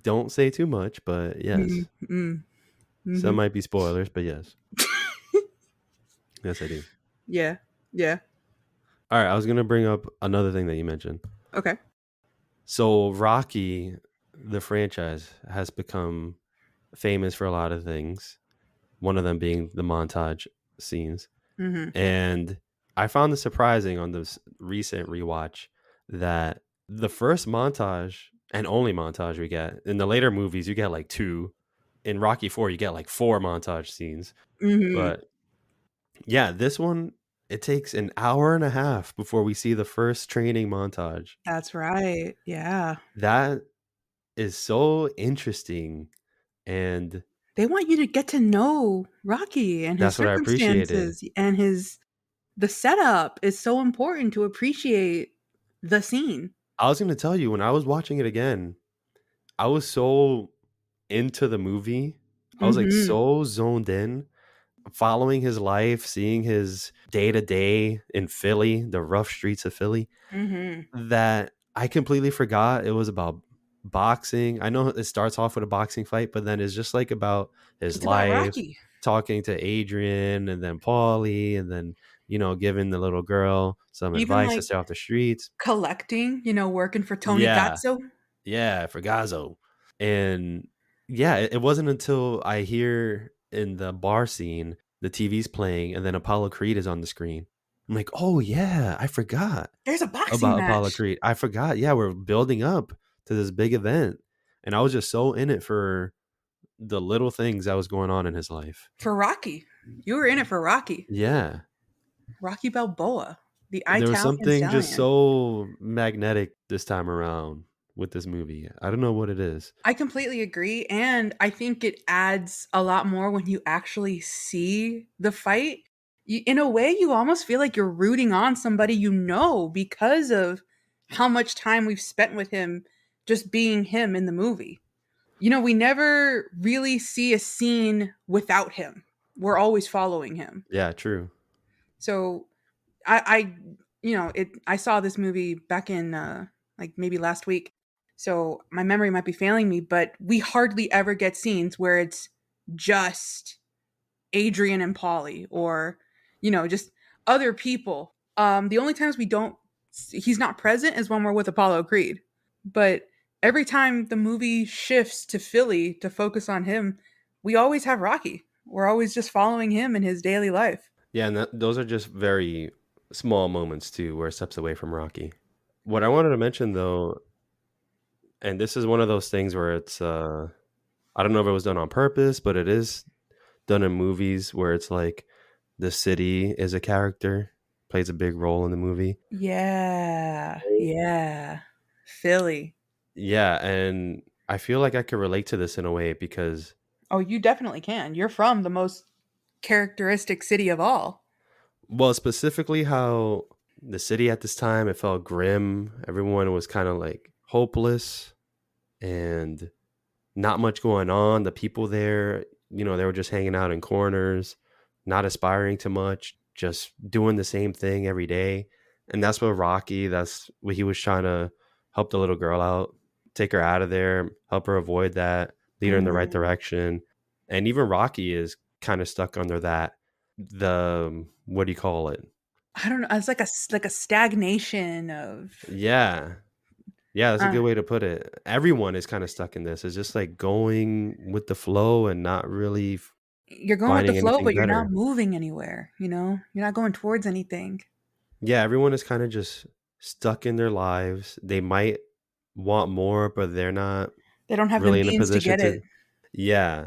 Don't say too much, but yes. Mm-hmm. Some Mm-hmm. might be spoilers, but yes. Yes, I do. Yeah. Yeah. All right, I was going to bring up another thing that you mentioned. Okay. So, Rocky, the franchise, has become famous for a lot of things. One of them being the montage scenes. Mm-hmm. And I found this surprising on this recent rewatch that the first montage and only montage we get in the later movies, you get like 2. In Rocky 4, you get like 4 montage scenes. Mm-hmm. But yeah, this one, it takes an hour and a half before we see the first training montage. That's right. Yeah. That is so interesting. And They want you to get to know Rocky and his that's what I appreciated. circumstances and the setup is so important to appreciate the scene. I was going to tell you, when I was watching it again, I was so into the movie. I was like Mm-hmm. so zoned in, following his life, seeing his day to day in Philly, the rough streets of Philly, Mm-hmm. that I completely forgot it was about boxing. I know it starts off with a boxing fight, but then it's just like about his It's about life, Rocky talking to Adrian and then Paulie, and then, giving the little girl some even advice to like stay off the streets. collecting, working for Tony Yeah. Gatso. Yeah, for Gazzo. And yeah, it wasn't until I hear in the bar scene the TV's playing and then Apollo Creed is on the screen. I'm like, oh yeah, I forgot There's a boxing about Apollo match Creed. I forgot. Yeah, we're building up to this big event. And I was just so in it for the little things that was going on in his life. for Rocky. You were in it for Rocky. Yeah. Rocky Balboa, the There was Italian something just stallion. so magnetic this time around with this movie. I don't know what it is. I completely agree. And I think it adds a lot more when you actually see the fight. In a way, you almost feel like you're rooting on somebody because of how much time we've spent with him just being him in the movie. We never really see a scene without him. We're always following him. Yeah, true. So I I saw this movie back in like maybe last week. So my memory might be failing me, but we hardly ever get scenes where it's just Adrian and Polly or just other people. The only times we don't he's not present is when we're with Apollo Creed. But every time the movie shifts to Philly to focus on him, we always have Rocky. We're always just following him in his daily life. Yeah, and those are just very small moments too, where it steps away from Rocky. What I wanted to mention though, and this is one of those things where it's I don't know if it was done on purpose, but it is done in movies where it's like the city is a character, plays a big role in the movie. Yeah. Yeah. Philly. Yeah, and I feel like I could relate to this in a way because, Oh, you definitely can. You're from the most characteristic city of all. well, specifically how the city at this time, it felt grim. Everyone was kind of like hopeless and not much going on. The people there, they were just hanging out in corners, not aspiring to much, just doing the same thing every day. And that's what he was trying to help the little girl out, take her out of there, help her avoid that, lead her in the right Mhm. direction. And even Rocky is kind of stuck under that. What do you call it? I don't know. It's like a stagnation of Yeah. Yeah, that's a uh, good way to put it. Everyone is kind of stuck in this. It's just like going with the flow and not really you're going with the finding flow, anything but you're not better. moving anywhere. You're not going towards anything. Yeah, everyone is kind of just stuck in their lives. They might want more, but they're not They don't have the really in a means to position get it. to. Yeah,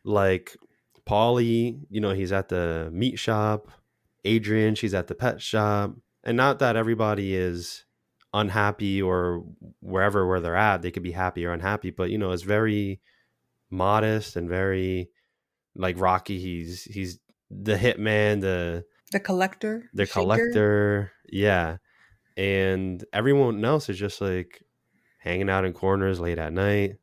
like Paulie, he's at the meat shop. Adrian, she's at the pet shop. And not that everybody is unhappy or wherever where they're at, they could be happy or unhappy, but you know, it's very modest and very like Rocky. He's the hitman, The collector, the the shaker. collector, yeah. And everyone else is just like hanging out in corners late at night,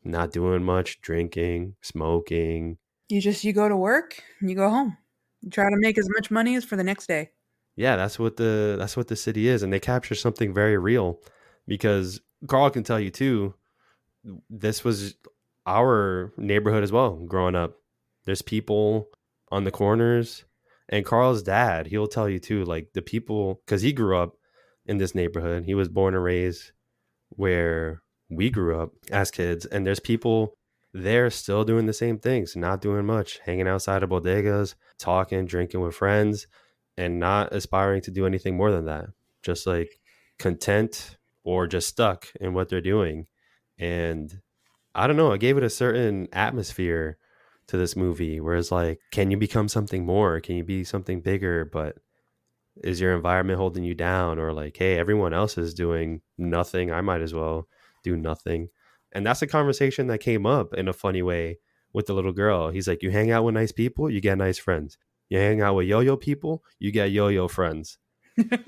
not doing much, drinking, smoking. You go to work and you go home. You try to make as much money as for the next day. Yeah, that's what the city is, and they capture something very real because Carl can tell you too. This was our neighborhood as well growing up. There's people on the corners, and Carl's dad, he'll tell you too, like the people, because he grew up in this neighborhood. He was born and raised where we grew up as kids, and there's people there still doing the same things, not doing much, hanging outside of bodegas, talking, drinking with friends, and not aspiring to do anything more than that. Just like content or just stuck in what they're doing. And I don't know, I gave it a certain atmosphere to this movie where it's like, can you become something more? Can you be something bigger? But is your environment holding you down? Or like, hey, everyone else is doing nothing, I might as well do nothing. And that's a conversation that came up in a funny way with the little girl. He's like, you hang out with nice people, you get nice friends. You hang out with yo-yo people, you get yo-yo friends.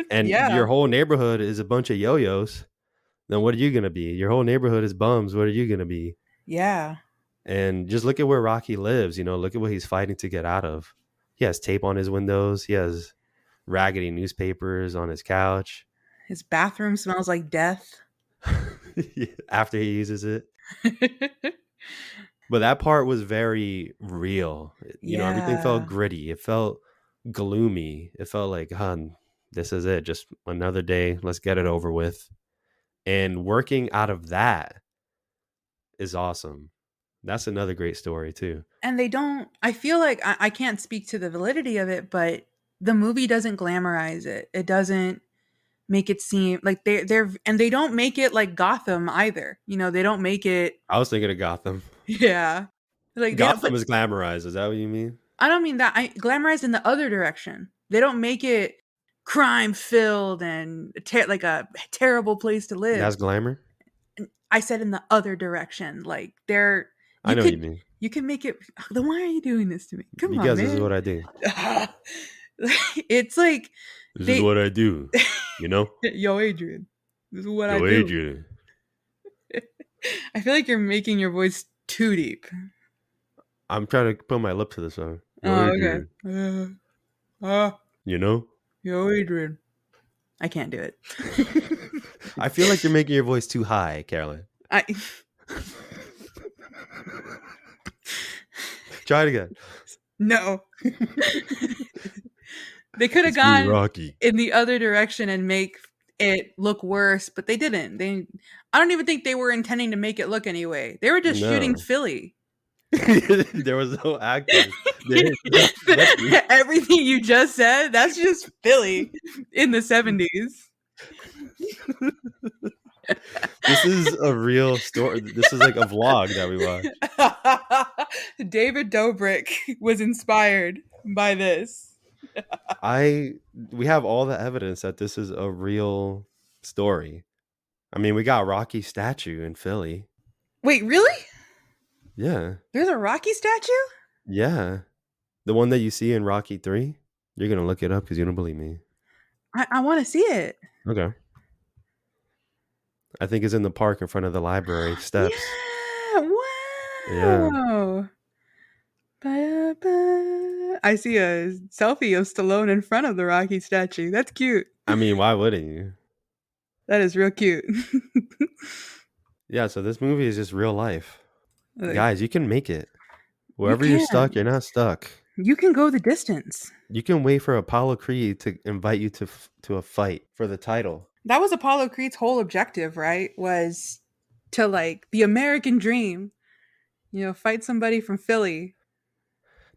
And Yeah. your whole neighborhood is a bunch of yo-yos. Then what are you going to be? Your whole neighborhood is bums. What are you going to be? Yeah. And just look at where Rocky lives. You know, look at what he's fighting to get out of. He has tape on his windows. He has raggedy newspapers on his couch. His bathroom smells like death. After he uses it. But that part was very real. You know, everything felt Yeah. gritty. It felt gloomy. It felt like, hun, this is it. Just another day. Let's get it over with. And working out of that is awesome. That's another great story too. And they don't, I feel like I can't speak to the validity of it, but the movie doesn't glamorize it. It doesn't make it seem like and they don't make it like Gotham either. You know, they don't make it, I was thinking of Gotham. yeah. Like they don't, Gotham but is glamorized. Is that what you mean? I don't mean that. I glamorize in the other direction. They don't make it crime filled and like a terrible place to live. That's glamour. I said in the other direction. Like I you know what you could, mean. you can make it. Then why are you doing this to me? Come on, Because this is man. what I do. It's like This is they, what I do. You know? yo, Adrian, this is what I Yo, do. Adrian. I feel like you're making your voice too deep. I'm trying to put my lip to the song. Yo, Oh, Adrian. okay. You know? Yo, Adrian. I can't do it. I feel like you're making your voice too high, Carolyn. I Try it again. no. They could have It's me, gone Rocky. in the other direction and make it look worse, but they didn't. I don't even think they were intending to make it look anyway. They were just shooting No. Philly. There was no actors. Everything you just said, that's just Philly in the 70s. This is a real story. This is like a vlog that we watched. David Dobrik was inspired by this. We have all the evidence that this is a real story. I mean, we got Rocky's statue in Philly. Wait, really? Yeah. There's a Rocky statue? Yeah. The one that you see in Rocky 3. You're going to look it up because you don't believe me. I want to see it. Okay. I think it's in the park in front of the library steps. Yeah. Wow. Yeah. I see a selfie of Stallone in front of the Rocky statue. That's cute. I mean, why wouldn't you? That is real cute. Yeah, so this movie is just real life. Like, Guys, you can make it. Wherever you're stuck, you're not stuck. You can go the distance. You can wait for Apollo Creed to invite you to a fight for the title. That was Apollo Creed's whole objective, right? Was to like the American dream. You know, fight somebody from Philly.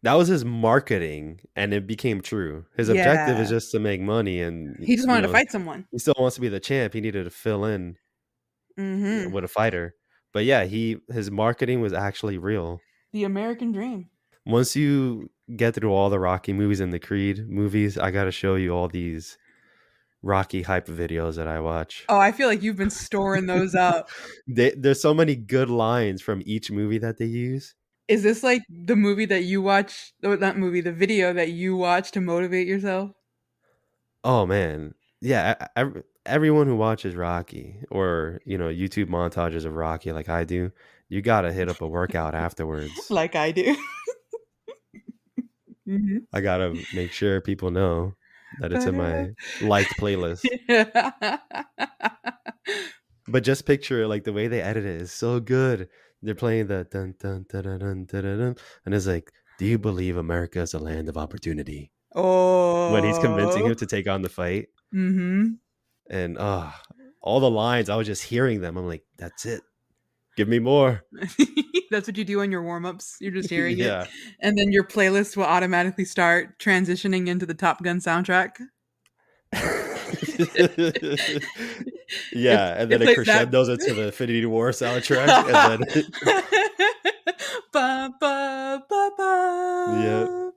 That was his marketing, and it became true. His objective is just to make money, and he just wanted to fight someone. He still wants to be the champ. He needed to fill in with a fighter. But yeah, his marketing was actually real. The American dream. Once you get through all the Rocky movies and the Creed movies, I got to show you all these Rocky hype videos that I watch. Oh, I feel like you've been storing those up. There's so many good lines from each movie that they use. Is this like the movie that you watch? Oh, not movie, the video that you watch to motivate yourself? Oh man, yeah. Everyone who watches Rocky or YouTube montages of Rocky like I do, you gotta hit up a workout afterwards. Like I do. Mhm. I gotta make sure people know that it's in my liked playlist. But just picture like the way they edit it is so good. They're playing the dun dun dun dun dun dun dun, dun, and it's like, "Do you believe America is a land of opportunity?" When he's convincing Oh. him to take on the fight, Mhm. and all the lines, I was just hearing them. I'm like, "That's it. Give me more." That's what you do on your warm-ups. You're just hearing it, Yeah. and then your playlist will automatically start transitioning into the Top Gun soundtrack. Yeah, and then It it plays that. crescendos into the Infinity War soundtrack, and then Ba, ba, ba, yeah, ba.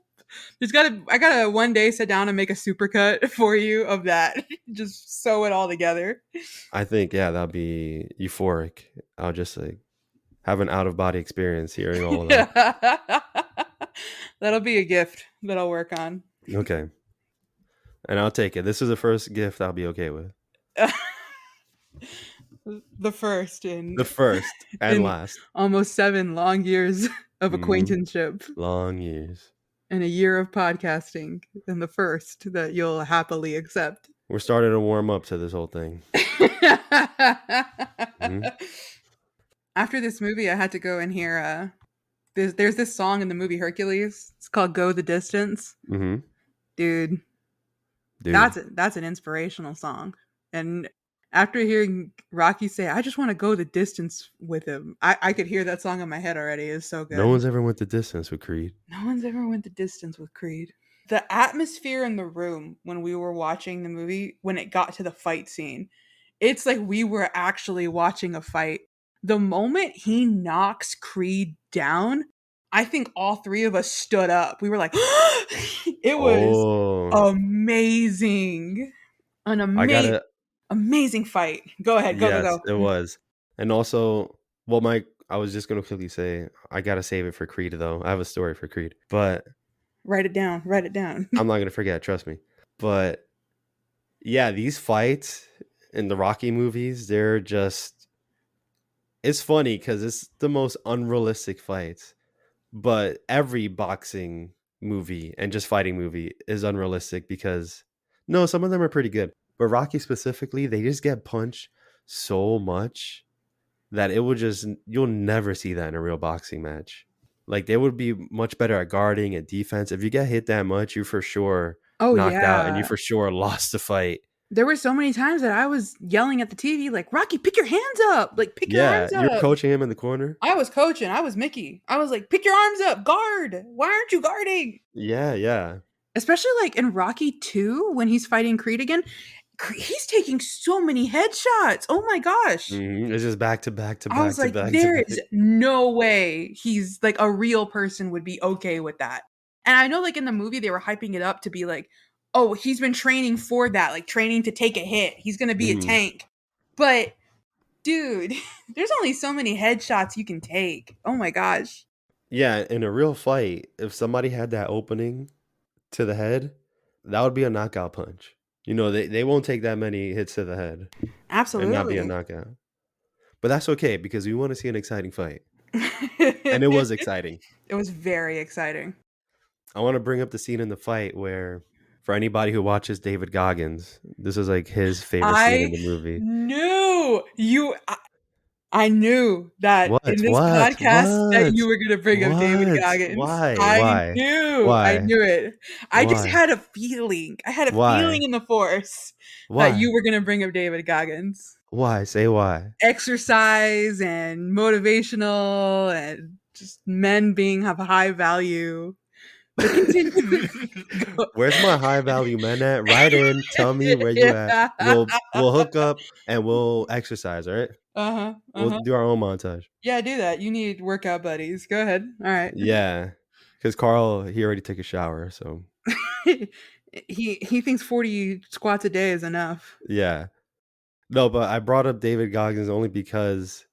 I gotta one day sit down and make a supercut for you of that. Just sew it all together. I think that'd be euphoric. I'll just like have an out of body experience hearing all of that. That'll be a gift that I'll work on. Okay, and I'll take it. This is the first gift I'll be okay with. The first in The first and in last. almost 7 long years of acquaintanceship Long years. and a year of podcasting, and the first that you'll happily accept. We're starting to warm up to this whole thing. Mhm. After this movie, I had to go and hear. There's this song in the movie Hercules. It's called "Go the Distance." Mhm. Dude, Dude. that's an inspirational song. And after hearing Rocky say, "I just want to go the distance with him," I could hear that song in my head already. It's so good. No one's ever went the distance with Creed. No one's ever went the distance with Creed. The atmosphere in the room when we were watching the movie, when it got to the fight scene, it's like we were actually watching a fight. The moment he knocks Creed down, I think all three of us stood up. We were like, it was amazing. An I gotta. amazing fight. Go ahead, go, go, Yes, go. it was, and also, well, I was just gonna quickly say I gotta save it for Creed though. I have a story for Creed, but Write it down. Write it down. I'm not gonna forget. Trust me. But yeah, these fights in the Rocky movies, they're just. It's funny because it's the most unrealistic fights. But every boxing movie and just fighting movie is unrealistic because no, some of them are pretty good. But Rocky specifically, they just get punched so much that you'll never see that in a real boxing match. Like they would be much better at guarding and defense. If you get hit that much, you for sure Oh, knocked out and you yeah. for sure lost the fight. There were so many times that I was yelling at the TV, like, Rocky, pick your hands up. Like, pick your Yeah, arms you're up. coaching him in the corner. I was coaching. I was Mickey. I was like, pick your arms up. Guard. Why aren't you guarding? Yeah. Especially like in Rocky 2, when he's fighting Creed again, he's taking so many headshots. Oh my gosh. It's just back to back to I back was to like, back to there back. is no way he's like a real person would be okay with that. And I know like in the movie they were hyping it up to be like, oh, he's been training for that, like training to take a hit. He's gonna be a tank. But dude, there's only so many headshots you can take. Oh my gosh. Yeah, in a real fight, if somebody had that opening to the head, that would be a knockout punch. They won't take that many hits to the head and not be a Absolutely. knockout. But that's okay because we want to see an exciting fight. And it was exciting. It was very exciting. I want to bring up the scene in the fight where, for anybody who watches David Goggins, this is like his favorite scene in the movie. I knew that in this podcast that you were gonna bring up David Goggins. Why? I knew it. I just Why? had a feeling. I had a Why? feeling in the force that Why? you were gonna bring up David Goggins. Why? Say why. Exercise and motivational and just men being of high value. But continue. Where's my high value men at? Write in. Tell me where you at. We'll hook up and we'll exercise. All right. We'll do our own montage. Yeah, do that. You need workout buddies. Go ahead. All right. Yeah, because Carl he already took a shower. So He thinks 40 squats a day is enough. Yeah. No, but I brought up David Goggins only because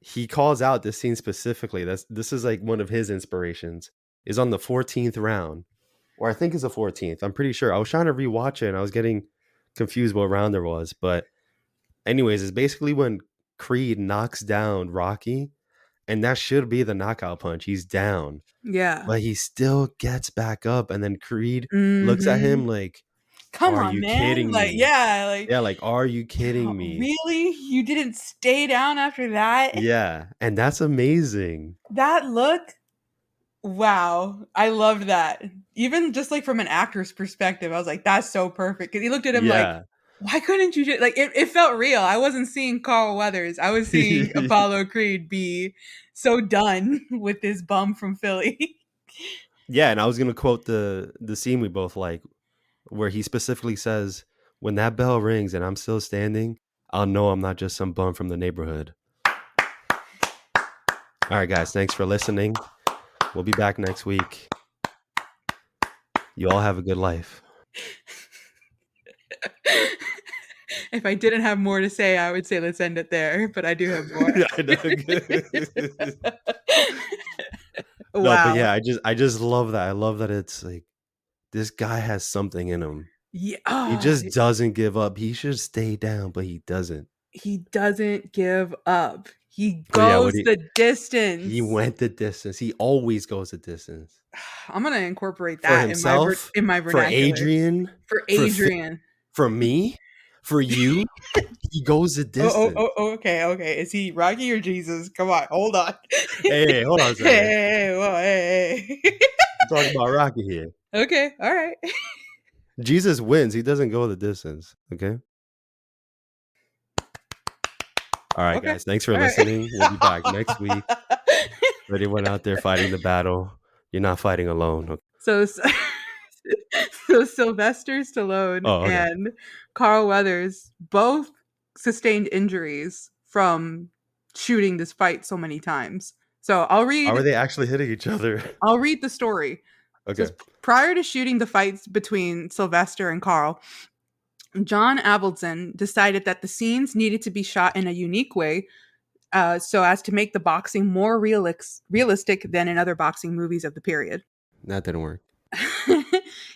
he calls out this scene specifically. This is like one of his inspirations. Is on the 14th round, or I think it's the 14th. I'm pretty sure. I was trying to rewatch it and I was getting confused what round there was. But anyways, it's basically when Creed knocks down Rocky, and that should be the knockout punch. He's down, Yeah. but he still gets back up, and then Creed looks at Mhm. him like, Come "Are on, you man. kidding Like, me?" yeah, like, Yeah, like, "Are you kidding me?" really? You didn't stay down after that? Yeah, and that's amazing. That look? Wow. I loved that. Even just like from an actor's perspective, I was like, that's so perfect. Because he looked at him like, Yeah. why couldn't you just like it felt real. I wasn't seeing Carl Weathers. I was seeing Apollo Creed be so done with this bum from Philly. Yeah, and I was gonna quote the scene we both like, where he specifically says, "When that bell rings and I'm still standing, I'll know I'm not just some bum from the neighborhood." All right, guys, thanks for listening. We'll be back next week. You all have a good life. If I didn't have more to say, I would say let's end it there, but I do have more. I know. No, but Wow. yeah, I just love that. I love that it's like this guy has something in him. Yeah. He Oh, just doesn't give up. He should stay down, but he doesn't. he doesn't give up. He But yeah, goes the he distance. went the distance. He always goes the distance. I'm gonna incorporate For that himself, in my for vernacular. Adrian, For for Phil, Adrian. for me, for you, he goes the distance. Okay. Is he Rocky or Jesus? Come on, hold on. Hey, hold on a second. Hey. I'm talking about Rocky here. Okay, all right. Jesus wins. He doesn't go the distance. Okay. All right, Okay, guys. Thanks for all right. listening. We'll be back next week. For anyone out there fighting the battle, you're not fighting alone. Okay? So Sylvester Stallone Oh, okay. and Carl Weathers both sustained injuries from shooting this fight so many times. So How are they actually hitting each other? I'll read the story. Okay. So prior to shooting the fights between Sylvester and Carl, John Avildsen decided that the scenes needed to be shot in a unique way so as to make the boxing more realistic than in other boxing movies of the period. That didn't work.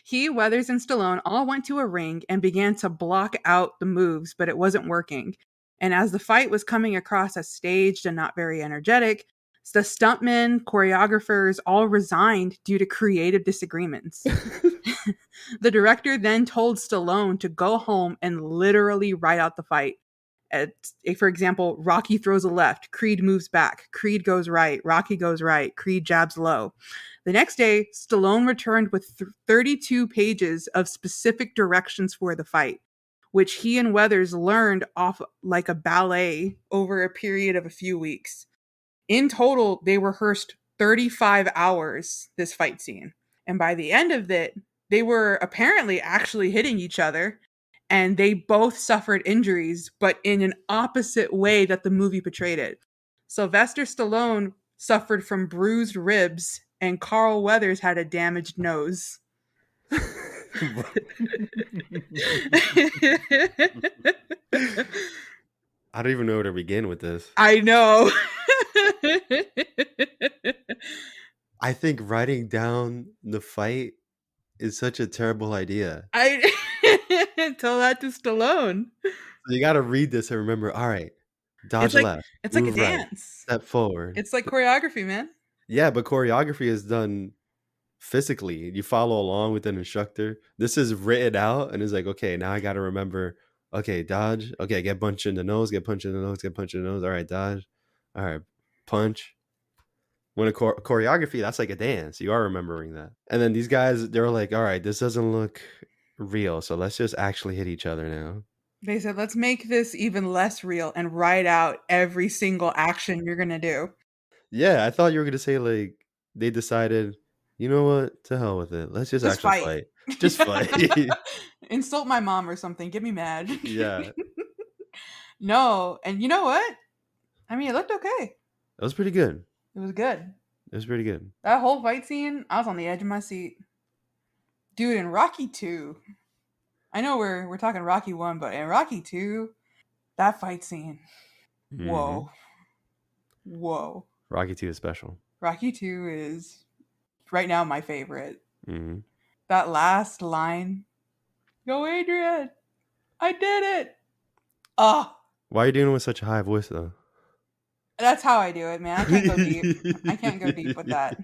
He, Weathers, and Stallone all went to a ring and began to block out the moves, but it wasn't working. And as the fight was coming across as staged and not very energetic, the stuntmen, choreographers all resigned due to creative disagreements. The director then told Stallone to go home and literally write out the fight. For example, Rocky throws a left, Creed moves back, Creed goes right, Rocky goes right, Creed jabs low. The next day, Stallone returned with 32 pages of specific directions for the fight, which he and Weathers learned off like a ballet over a period of a few weeks. In total, they rehearsed 35 hours this fight scene. And by the end of it, they were apparently actually hitting each other, and they both suffered injuries, but in an opposite way that the movie portrayed it. Sylvester Stallone suffered from bruised ribs, and Carl Weathers had a damaged nose. I don't even know where to begin with this. I know. I think writing down the fight is such a terrible idea. I tell that to Stallone. So you got to read this and remember, all right, dodge left, it's like a move right, dance. step forward. It's like choreography, man. Yeah, but choreography is done physically. You follow along with an instructor. This is written out and it's like, okay, now I got to remember, okay, dodge. Okay, get punched in the nose, get punched in the nose, get punched in the nose. All right, dodge. All right, punch. When a choreography, that's like a dance. You are remembering that. And then these guys, they're like, all right, this doesn't look real. So let's just actually hit each other now. They said, let's make this even less real and write out every single action you're going to do. Yeah, I thought you were going to say, like, they decided, you know what? To hell with it. Let's just actually fight. Just fight. Insult my mom or something. Get me mad. Yeah. No. And you know what? I mean, it looked okay. It was pretty good. It was good. It was pretty good. That whole fight scene, I was on the edge of my seat. Dude, in Rocky 2, I know we're talking Rocky 1, but in Rocky 2, that fight scene. Hmm. Whoa. Whoa. Rocky 2 is special. Rocky 2 is right now my favorite. Hmm. That last line, go Adrian, I did it. Oh, Why are you doing it with such a high voice, though? that's how I do it, man. I can't go deep. I can't go deep with that.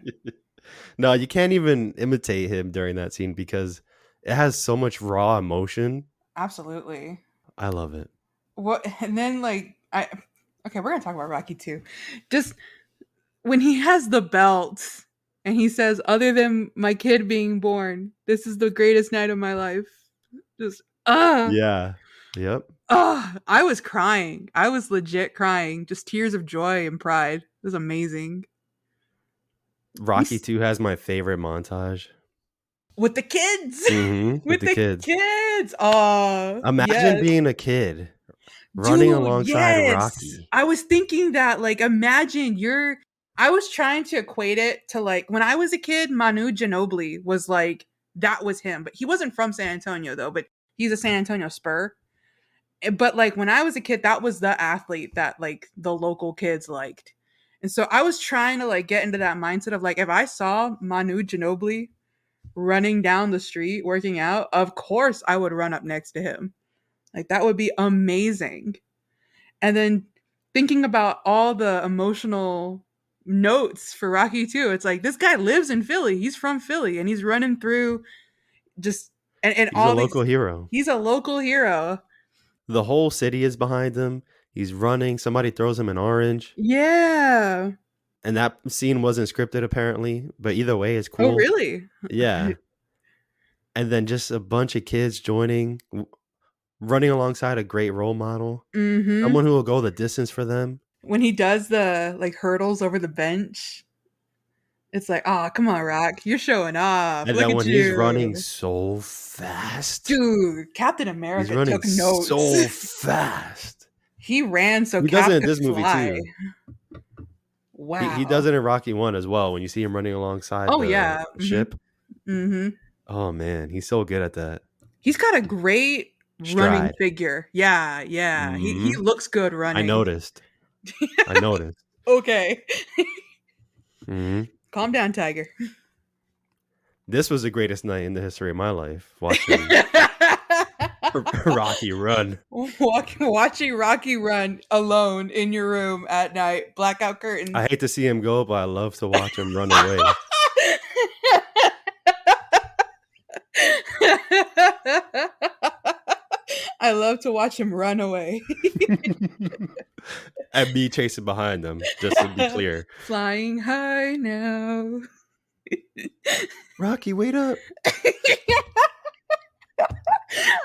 No, you can't even imitate him during that scene because it has so much raw emotion. Absolutely. I love it. What and then like I okay, we're gonna talk about Rocky 2. Just when he has the belt and he says, other than my kid being born, this is the greatest night of my life. Just Yeah. Yep. I was crying. I was legit crying. Just tears of joy and pride. It was amazing. Rocky He's 2 has my favorite montage. with the kids. With With the the kids. kids. Oh, Imagine yes. being a kid running Dude, alongside yes. Rocky. I was thinking that, like, imagine I was trying to equate it to, like, when I was a kid, Manu Ginobili was like, that was him. But he wasn't from San Antonio, though, but he's a San Antonio Spur. But, like, when I was a kid, that was the athlete that, like, the local kids liked. And so I was trying to, like, get into that mindset of, like, if I saw Manu Ginobili running down the street working out, of course I would run up next to him. Like, that would be amazing. And then thinking about all the emotional notes for Rocky 2, it's like this guy lives in Philly. He's from Philly and he's running through just and He's a all these local hero. he's a local hero. The whole city is behind him. He's running. Somebody throws him an orange. Yeah. And that scene wasn't scripted, apparently. But either way, it's Oh, cool. really? Yeah. And then just a bunch of kids joining, running alongside a great role model. Mm-hmm. Someone who will go the distance for them. When he does the like hurdles over the bench, it's like, oh, come on, Rock. You're showing off. And Look then at when he's running you. so fast. Dude, Captain He's America running took notes. so fast. He ran so He does Cap it in could this movie, fly. too. Wow. He does it in Rocky 1 as well. When you see him running alongside Oh, the yeah. ship. Mm-hmm. Oh, man. He's so good at that. He's got a great running Stride. figure. Yeah. He Mhm. looks good running. I noticed. Okay. Mhm. Calm down, Tiger. This was the greatest night in the history of my life, watching Rocky run. Watching Rocky run alone in your room at night, blackout curtains. I hate to see him go, but I love to watch him run away. I love to watch him run away. And me chasing behind him, just to be clear. Flying high now. Rocky, wait up.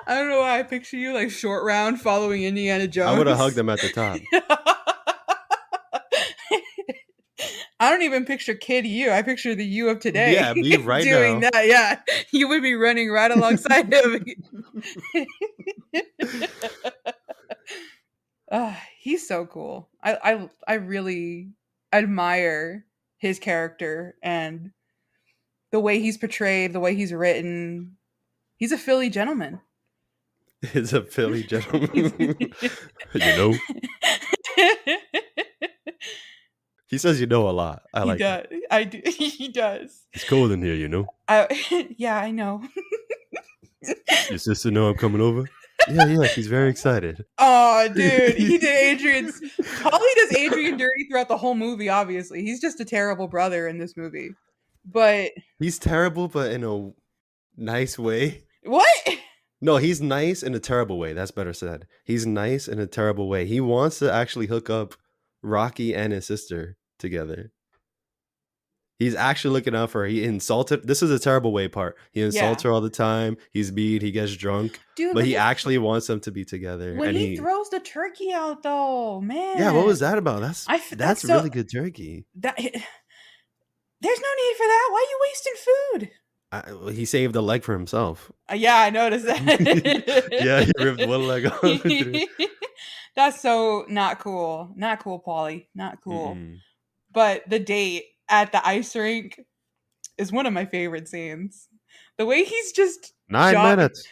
I don't know why I picture you like Short Round following Indiana Jones. I would have hugged him at the top. I don't even picture kid you. I picture the you of today. Yeah, me right doing now. that. Yeah, you would be running right alongside him. He's so cool. I really admire his character and the way he's portrayed, the way he's written. He's a Philly gentleman. He's a Philly gentleman. You know? He says you know a lot. I like it. I do. He does. It's cold in here, you know? Yeah, I know. Your sister know I'm coming over? Yeah, she's very excited. Oh, dude. He did Adrian's... Paulie does Adrian dirty throughout the whole movie, obviously. He's just a terrible brother in this movie. But... He's terrible, but in a nice way. What? No, he's nice in a terrible way. That's better said. He's nice in a terrible way. He wants to actually hook up Rocky and his sister together. He's actually looking out for her. He insulted. This is a terrible way part. He insults her all the time. He's mean. He gets drunk. Dude, but he actually wants them to be together. When he throws the turkey out, though, man. Yeah, what was that about? That's really good turkey. There's no need for that. Why are you wasting food? He saved a leg for himself. Yeah, I noticed that. Yeah, he ripped one leg off. That's so not cool. Not cool, Paulie. Not cool. Mm-mm. But the date at the ice rink is one of my favorite scenes. The way he's just 9 minutes.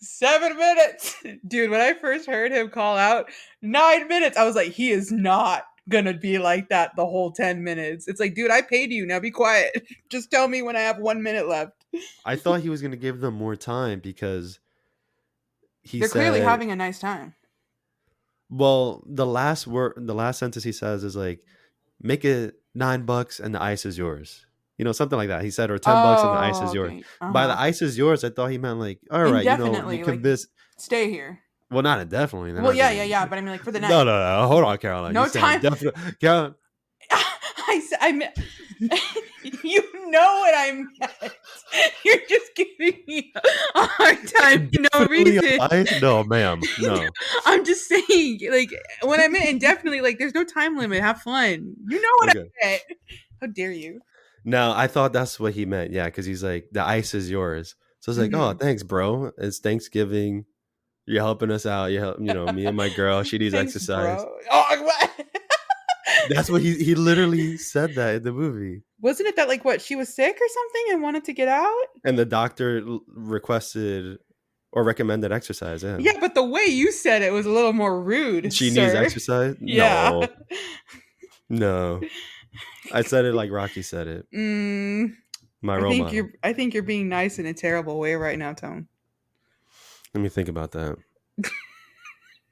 7 minutes. Dude, when I first heard him call out 9 minutes, I was like, he is not gonna be like that the whole 10 minutes. It's like, dude, I paid you. Now be quiet. Just tell me when I have 1 minute left. I thought he was gonna give them more time because he They're clearly said, having a nice time. well, the last sentence he says is like, make it $9 and the ice is yours. You know, something like that. He said, or $10 and the ice Oh, is yours. okay. By the ice is yours, I thought he meant like, all right, you Indefinitely, can like, visit. stay here. Well, not indefinitely. They're Well, not yeah, gonna. yeah. But I mean, like, for the night. No. Hold on, Caroline. No You said time. definitely. Caroline, I meant, you know what I meant. You're just giving me a hard time for no definitely reason. on ice? No, ma'am. No. I'm just saying, like, when I meant indefinitely, like, there's no time limit. Have fun. You know what Okay. I meant. How dare you? No, I thought that's what he meant. Yeah, because he's like, the ice is yours. So it's like, oh, thanks, bro. It's Thanksgiving. You're helping us out. Me and my girl. She needs Thanks, exercise. bro. Oh, what? That's what he literally said that in the movie. Wasn't it that, like, what, she was sick or something and wanted to get out? And the doctor requested or recommended exercise. Yeah. Yeah, but the way you said it was a little more rude. She sir. needs exercise? Yeah. No. I said it like Rocky said it. My role model. I think you're being nice in a terrible way right now, Tone. Let me think about that.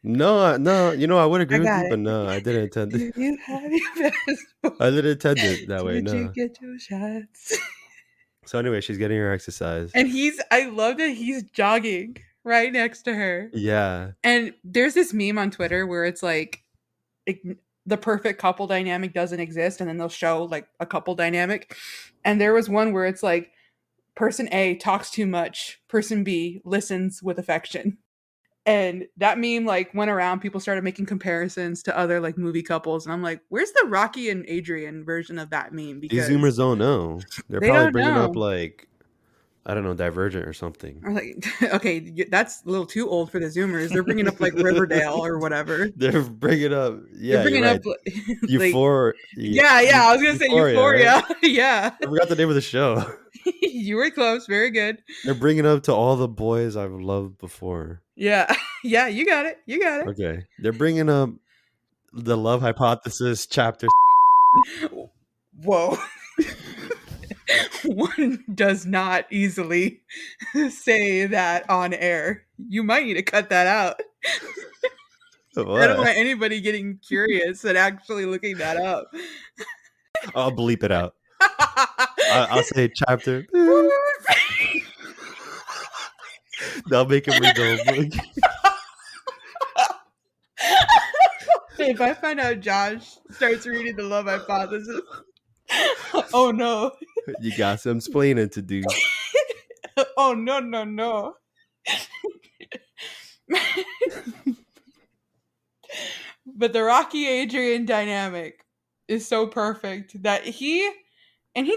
No, I would agree with you, but no, I didn't intend it. Do you have your passport? I didn't intend it that way. Did No. you get your shots? So anyway, she's getting her exercise. And I love that he's jogging right next to her. Yeah. And there's this meme on Twitter where it's like the perfect couple dynamic doesn't exist, and then they'll show like a couple dynamic. And there was one where it's like person A talks too much, person B listens with affection. And that meme like went around, people started making comparisons to other like movie couples, and I'm like, where's the Rocky and Adrian version of that meme? These Zoomers don't know. They're They probably don't bringing know. up like, I don't know, Divergent or something. I was like, okay, that's a little too old for the Zoomers. They're bringing up like Riverdale or whatever. They're bringing up, yeah, They're bringing you're up right. like, Euphoria. yeah, I was gonna say Euphoria. Right? Yeah, I forgot the name of the show. you were close. Very good. They're bringing up to all the boys I've loved before. Yeah, yeah, you got it. You got it. Okay, they're bringing up the Love Hypothesis chapter. Whoa. One does not easily say that on air. You might need to cut that out. What? I don't want anybody getting curious and actually looking that up. I'll bleep it out. I'll say chapter. They'll make him read the whole book. If I find out Josh starts reading the Love Hypothesis, oh no. You got some splaining to do. Oh no. But the Rocky Adrian dynamic is so perfect that he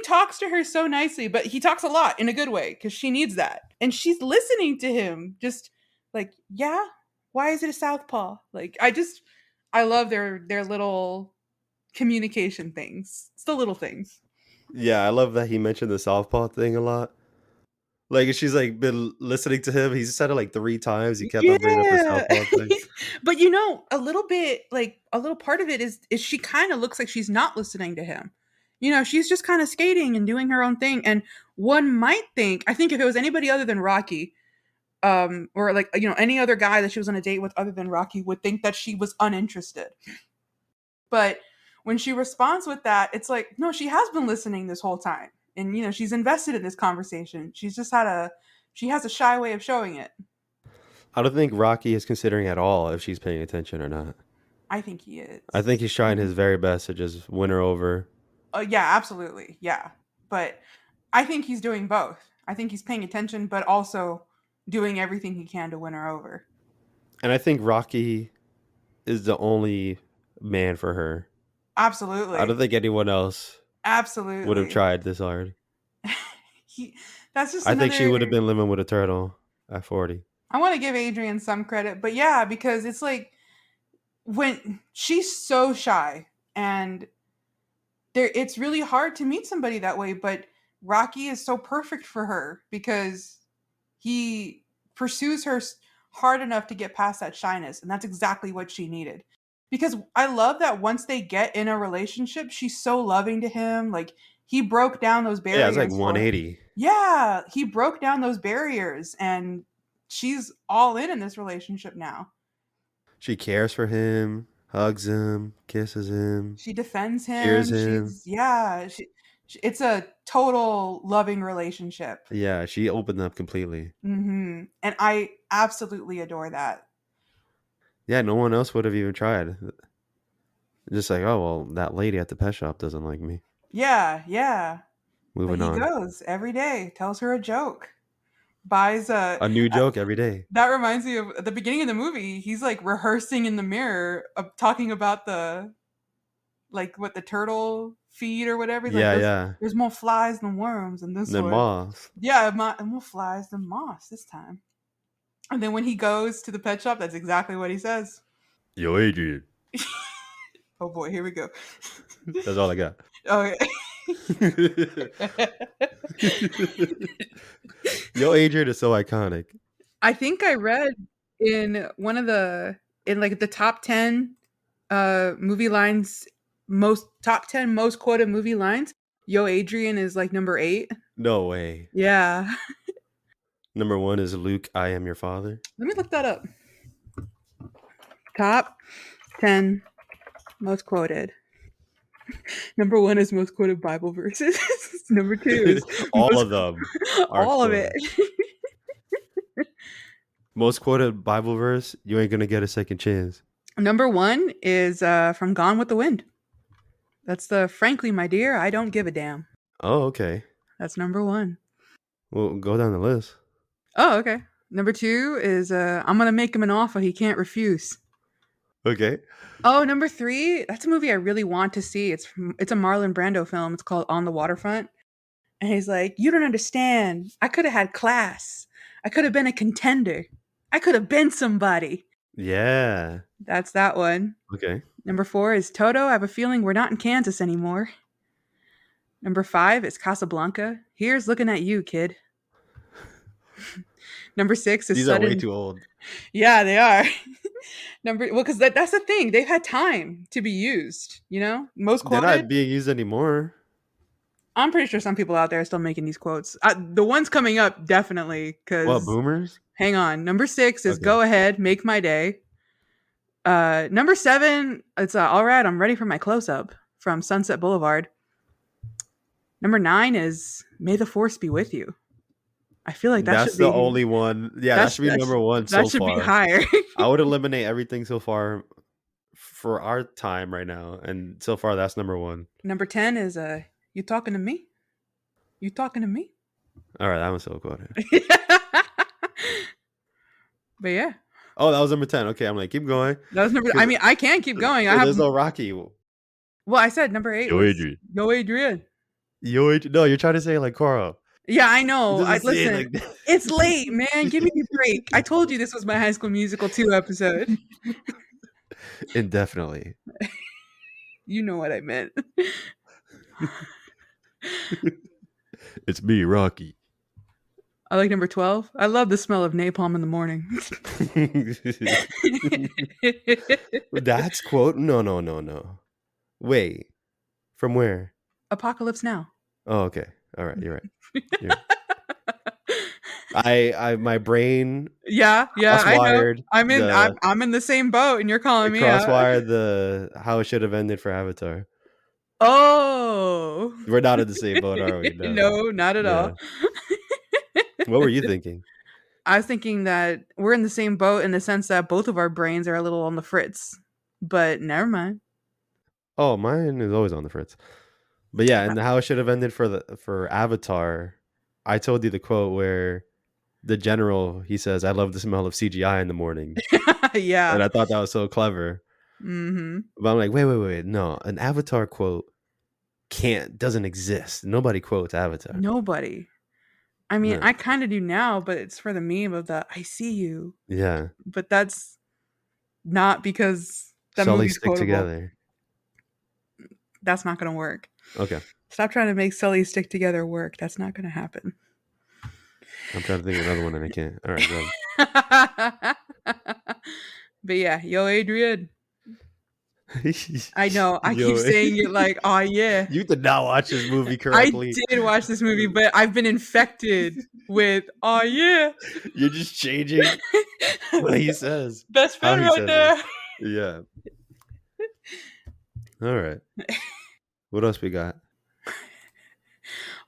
talks to her so nicely, but he talks a lot in a good way because she needs that. And she's listening to him just like, yeah, why is it a southpaw? Like, I love their little communication things. It's the little things. Yeah, I love that he mentioned the southpaw thing a lot. Like, she's like been listening to him. He's said it like 3 times. He kept on bringing up the southpaw thing. But a little bit, like a little part of it is she kind of looks like she's not listening to him. She's just kind of skating and doing her own thing. And one might think, I think if it was anybody other than Rocky, or like, any other guy that she was on a date with other than Rocky would think that she was uninterested. But when she responds with that, it's like, no, she has been listening this whole time. And, she's invested in this conversation. She's just she has a shy way of showing it. I don't think Rocky is considering at all if she's paying attention or not. I think he is. I think he's trying his very best to just win her over. Yeah, absolutely. Yeah. But I think he's doing both. I think he's paying attention, but also doing everything he can to win her over. And I think Rocky is the only man for her. Absolutely. I don't think anyone else absolutely would have tried this hard. That's just I think she would have been living with a turtle at 40. I want to give Adrian some credit, but yeah, because it's like when she's so shy and it's really hard to meet somebody that way, but Rocky is so perfect for her because he pursues her hard enough to get past that shyness, and that's exactly what she needed. Because I love that once they get in a relationship, she's so loving to him. Like he broke down those Yeah, it's like barriers for her. 180. Yeah, he broke down those barriers, and she's all in this relationship now. She cares for him, hugs him, kisses him, She defends cheers him. him. It's a total loving relationship. Yeah, she opened up completely. And I absolutely adore that. Yeah, no one else would have even tried. Just like, oh, well, that lady at the pet shop doesn't like me. Yeah. But Moving he on. goes every day, tells her a joke, buys A new joke every day. that reminds me of at the beginning of the movie. He's like rehearsing in the mirror, talking about the what the turtle feed or whatever. He's like, Yeah. there's more flies than worms in this Then one. moth. Yeah, more flies than moths this time. And then when he goes to the pet shop, that's exactly what he says. Yo, Adrian. Oh boy, here we go. That's all I got. Okay. Yo, Adrian is so iconic. I think I read in one of the the top 10 movie lines, top 10 most quoted movie lines. Yo, Adrian is like number 8. No way. Yeah. Number 1 is Luke, I am your father. Let me look that up. Top 10 most quoted. Number 1 is most quoted Bible verses. Number 2 is all of them. All of it. Most quoted Bible verse, you ain't gonna get a second chance. Number 1 is from Gone with the Wind. That's the frankly, my dear, I don't give a damn. Oh, okay. That's number 1. Well, go down the list. Oh, okay. Number 2 is I'm gonna make him an offer he can't refuse. Okay. Oh, number 3, that's a movie I really want to see. It's a Marlon Brando film. It's called On the Waterfront. And he's like, you don't understand. I could have had class. I could have been a contender. I could have been somebody. Yeah. That's that one. Okay. Number 4 is Toto. I have a feeling we're not in Kansas anymore. Number 5 is Casablanca. Here's looking at you, kid. Number 6 is These Sudden... are way too old. Yeah, they are. Because that's the thing. They've had time to be used, you know? Most quoted. They're not being used anymore. I'm pretty sure some people out there are still making these quotes. The ones coming up, definitely. What, boomers? Hang on. Number 6 is Go ahead, make my day. Number 7, it's all right, I'm ready for my close-up from Sunset Boulevard. Number 9 is May the Force be with you. I feel like that's the only one. Yeah, that should be number 1 so far. That should be higher. I would eliminate everything so far for our time right now, and so far that's number 1. Number 10 is you talking to me? You talking to me? All right, that one's so quoted. But yeah. Oh, that was number 10. Okay, I'm like, keep going. That was number. I mean, I can keep going. There's no Rocky. Well, I said number 8. Yo, Adrian. Yo, Adrian. Yo, Adrian. No, you're trying to say it like Coro. Yeah, I know. Listen, like it's late, man. Give me a break. I told you this was my High School Musical 2 episode. Indefinitely. You know what I meant. It's me, Rocky. I like number 12. I love the smell of napalm in the morning. That's quote. No. Wait. From where? Apocalypse Now. Oh, okay. All right. You're right. I my brain. Yeah. I know. I'm in the same boat, and you're calling me out. Crosswired the how it should have ended for Avatar. Oh. We're not in the same boat, are we? No, not at all. What were you thinking? I was thinking that we're in the same boat in the sense that both of our brains are a little on the fritz. But never mind. Oh, mine is always on the fritz. But yeah, and how it should have ended for Avatar, I told you the quote where the general, he says, I love the smell of CGI in the morning. Yeah. And I thought that was so clever. Mm-hmm. But I'm like, wait. No, an Avatar quote doesn't exist. Nobody quotes Avatar. Nobody. I mean, I kind of do now, but it's for the meme of the I see you. Yeah. But that's not because that Sully movie's stick quotable. Together. That's not going to work. Okay. Stop trying to make Sully stick together work. That's not going to happen. I'm trying to think of another one and I can't. All right, go. But yeah, yo, Adrian. I know. I keep Yo, saying it like, oh, yeah. you did not watch this movie I correctly. did watch this movie, but I've been infected with, oh, yeah. You're just changing what he says. Best How friend he right says there. it. Yeah. All right. What else we got?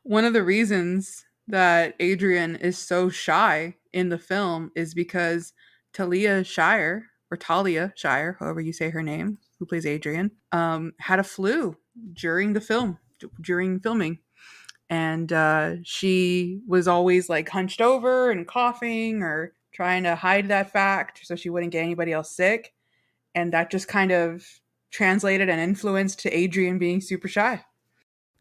One of the reasons that Adrian is so shy in the film is because Talia Shire, or Talia Shire, however you say her name, who plays Adrian, had a flu during the film, during filming. And she was always like hunched over and coughing or trying to hide that fact so she wouldn't get anybody else sick. And that just kind of translated and influenced to Adrian being super shy.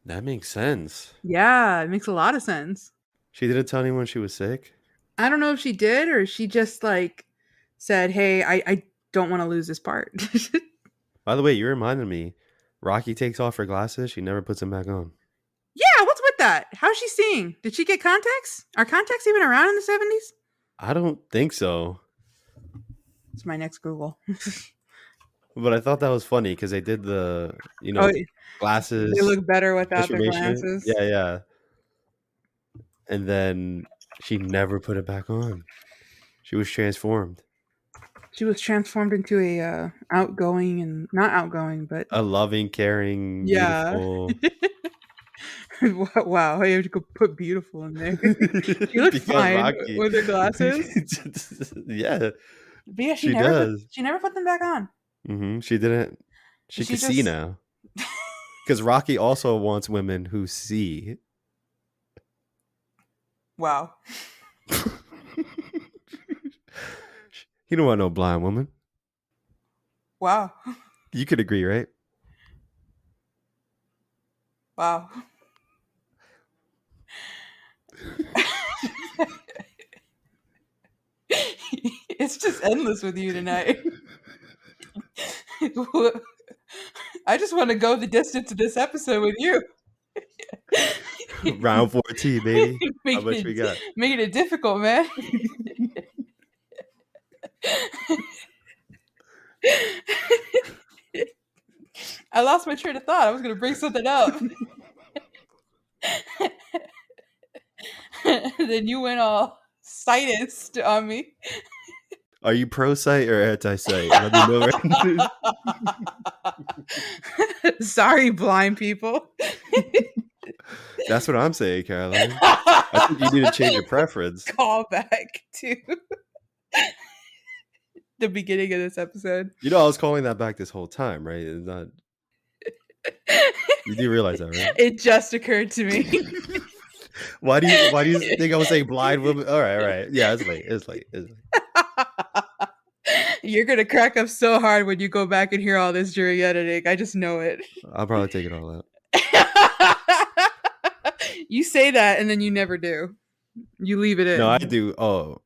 That makes sense. Yeah, it makes a lot of sense. She didn't tell anyone she was sick? I don't know if she did or she just like said, hey, I don't want to lose this part. By the way, you reminded me. Rocky takes off her glasses. She never puts them back on. Yeah, what's with that? How's she seeing? Did she get contacts? Are contacts even around in the 70s? I don't think so. It's my next Google. But I thought that was funny because they did the, glasses. They look better without their transformation. glasses. Yeah. And then she never put it back on. She was transformed. She was transformed into a outgoing and not outgoing, but A loving, caring, yeah. beautiful. Wow, I have to go put beautiful in there. She looks fine Rocky. with her glasses. Yeah. But yeah, She does. She never put them back on. Mm-hmm. She didn't. She could see just- now. Because Rocky also wants women who see. Wow. You don't want no blind woman. Wow. You could agree, right? Wow. It's just endless with you tonight. I just want to go the distance of this episode with you. Round 14, baby. How much we got? Making it difficult, man. I lost my train of thought. I was going to bring something up. Then you went all scientist on me. Are you pro-site or anti-site? Let me know. Sorry, blind people. That's what I'm saying, Caroline. I think you need to change your preference. Call back to the beginning of this episode. You know, I was calling that back this whole time, right? It's not. You do realize that, right? It just occurred to me. Why do you think I was saying blind woman? All right. Yeah, it's late. You're gonna crack up so hard when you go back and hear all this during editing. I just know it. I'll probably take it all out. You say that and then you never do. You leave it in. No, I do. Oh,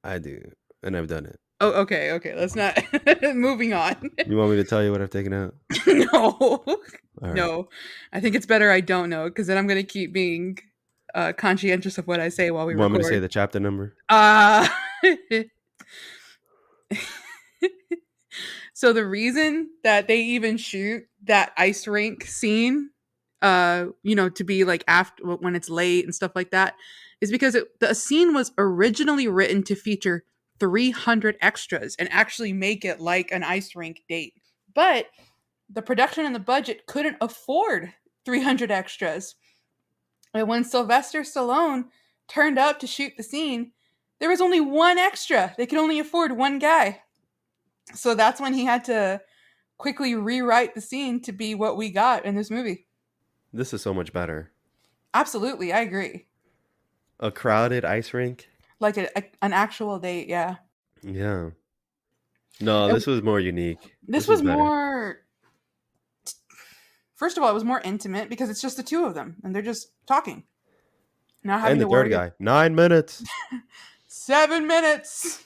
I do, and I've done it. Oh, okay. Let's not. Moving on. You want me to tell you what I've taken out? No. All right. No. I think it's better I don't know because then I'm gonna keep being conscientious of what I say while we You want record. me to say the chapter number? So the reason that they even shoot that ice rink scene, to be like after when it's late and stuff like that, is because the scene was originally written to feature 300 extras and actually make it like an ice rink date. But the production and the budget couldn't afford 300 extras. And when Sylvester Stallone turned up to shoot the scene, there was only one extra. They could only afford one guy. So that's when he had to quickly rewrite the scene to be what we got in this movie. This is so much better. Absolutely, I agree. A crowded ice rink? Like an actual date, yeah. Yeah. No, this was more unique. This was more... First of all, it was more intimate because it's just the two of them and they're just talking. Not having and the to third worry. guy. 9 minutes. 7 minutes.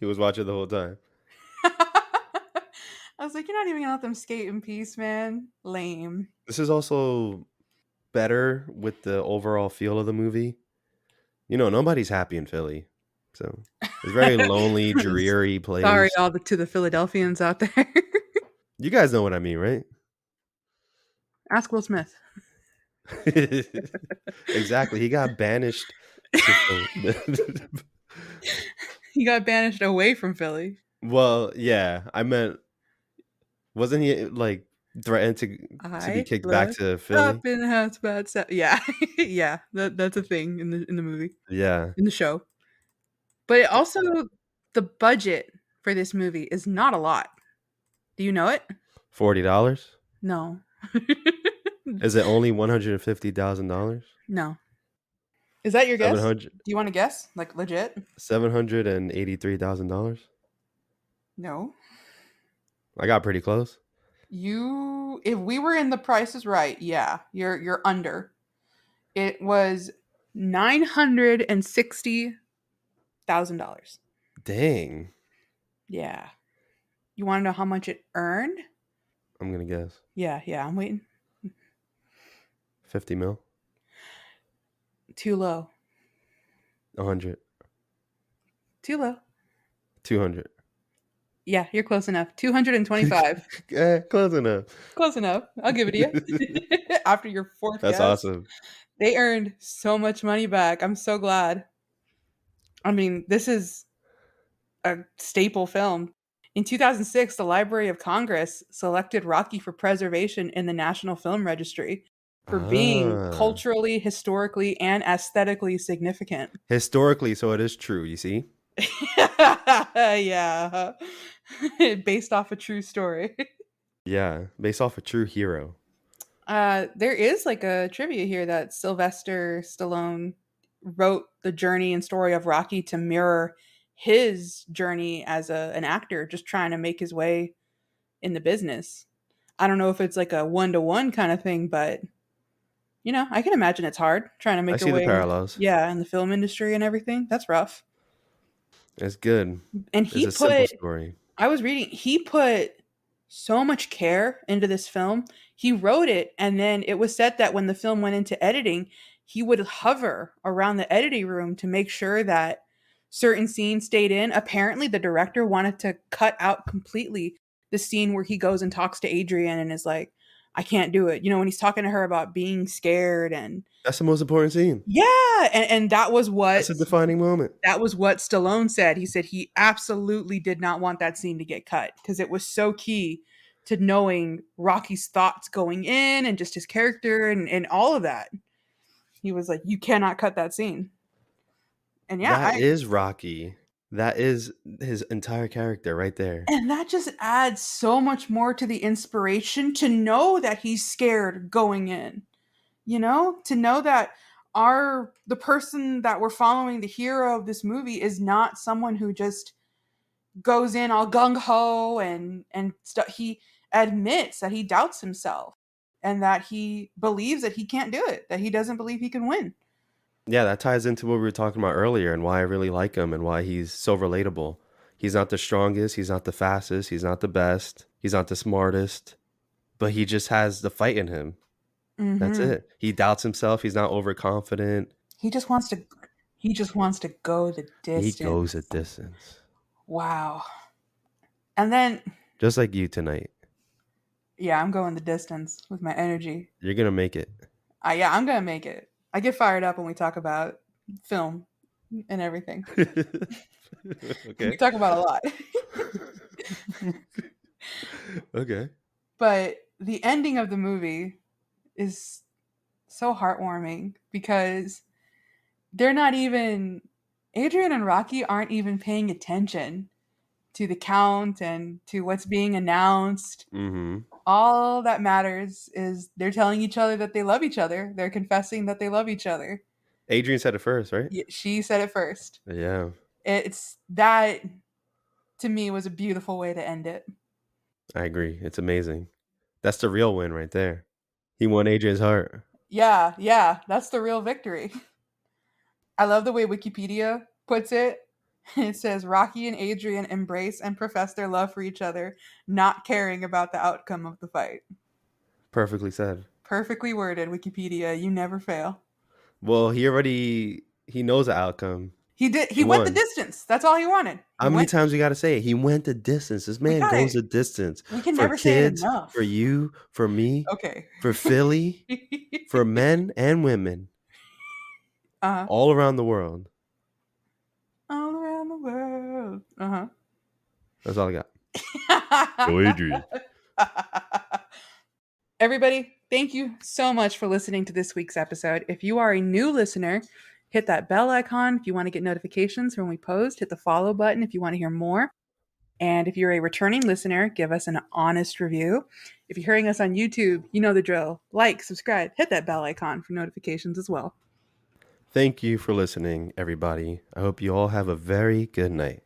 He was watching the whole time. I was like, you're not even gonna let them skate in peace, man. Lame. This is also better with the overall feel of the movie. You know, nobody's happy in Philly. So it's very lonely, dreary Sorry, place. to the Philadelphians out there. You guys know what I mean, right? Ask Will Smith. Exactly. He got banished to Philly. He got banished away from Philly. Well, yeah, I meant, wasn't he like threatened to be I kicked back look to Philly? up in the house about yeah, yeah. That's a thing in the movie, Yeah, in the show. But it also, the budget for this movie is not a lot. Do you know it? $40. No. Is it only $150,000? No. Is that your Seven guess? hundred Do you want to guess? Like legit? $783,000. No. I got pretty close. You, if we were in The Price is Right, yeah, you're under. It was $960,000. Dang, Yeah. You want to know how much it earned? I'm gonna guess Yeah, I'm waiting. 50 mil, Too low. 100, Too low. 200. Yeah, you're close enough. 225. Close enough. Close enough. I'll give it to you. After your fourth That's guess, awesome. they earned so much money back. I'm so glad. I mean, this is a staple film. In 2006, the Library of Congress selected Rocky for preservation in the National Film Registry for being Ah, culturally, historically, and aesthetically significant. historically, so it is true. You see? Yeah. Based off a true story. Yeah, based off a true hero. There is like a trivia here that Sylvester Stallone wrote the journey and story of Rocky to mirror his journey as an actor, just trying to make his way in the business. I don't know if it's like a one to one kind of thing, but I can imagine it's hard trying to I make your see the way, parallels. yeah, in the film industry and everything. That's rough. It's good. And It's he a simple put story. I was reading, he put so much care into this film. He wrote it, and then it was said that when the film went into editing, he would hover around the editing room to make sure that certain scenes stayed in. Apparently, the director wanted to cut out completely the scene where he goes and talks to Adrian and is like, I can't do it. When he's talking to her about being scared and That's the most important scene. yeah, and that was That's a defining moment. Stallone said. He said he absolutely did not want that scene to get cut because it was so key to knowing Rocky's thoughts going in and just his character and all of that. He was like, you cannot cut that scene. And yeah, That is Rocky. That is his entire character right there. and that just adds so much more to the inspiration to know that he's scared going in. To know that the person that we're following, the hero of this movie, is not someone who just goes in all gung-ho and stuff. He admits that he doubts himself and that he believes that he can't do it, that he doesn't believe he can win. Yeah, that ties into what we were talking about earlier and why I really like him and why he's so relatable. He's not the strongest, he's not the fastest, he's not the best, he's not the smartest, but he just has the fight in him. That's Hmm. it. He doubts himself, he's not overconfident. He just wants to go the He goes a distance. distance. Wow. And then Just like you tonight. yeah, I'm going the distance with my energy. You're gonna make it. Yeah, I'm gonna make it. I get fired up when we talk about film and everything. We Okay. talk about a lot. Okay. But the ending of the movie is so heartwarming because they're not even Adrian and Rocky aren't even paying attention to the count and to what's being announced. Mm-hmm. All that matters is they're telling each other that they love each other. They're confessing that they love each other. Adrian said it first, right? She said it first. Yeah. It's that, to me, was a beautiful way to end it. I agree. It's amazing. That's the real win right there. He won Adrian's heart. Yeah, that's the real victory. I love the way Wikipedia puts it. It says Rocky and Adrian embrace and profess their love for each other, not caring about the outcome of the fight. Perfectly said. Perfectly worded, Wikipedia. You never fail. Well, he knows the outcome. He did. He He went the won. distance. That's all he wanted. He How many went. times we gotta say it? He went the distance. This We man got goes it. the distance We can for never say it kids, for enough. you, for me, Okay. for Philly, for men and women Uh-huh. all around the world. All around the world. Uh-huh. That's all I got. Go Adrian. Everybody, thank you so much for listening to this week's episode. If you are a new listener, hit that bell icon if you want to get notifications when we post. Hit the follow button if you want to hear more. And if you're a returning listener, give us an honest review. If you're hearing us on YouTube, you know the drill. Like, subscribe, hit that bell icon for notifications as well. Thank you for listening, everybody. I hope you all have a very good night.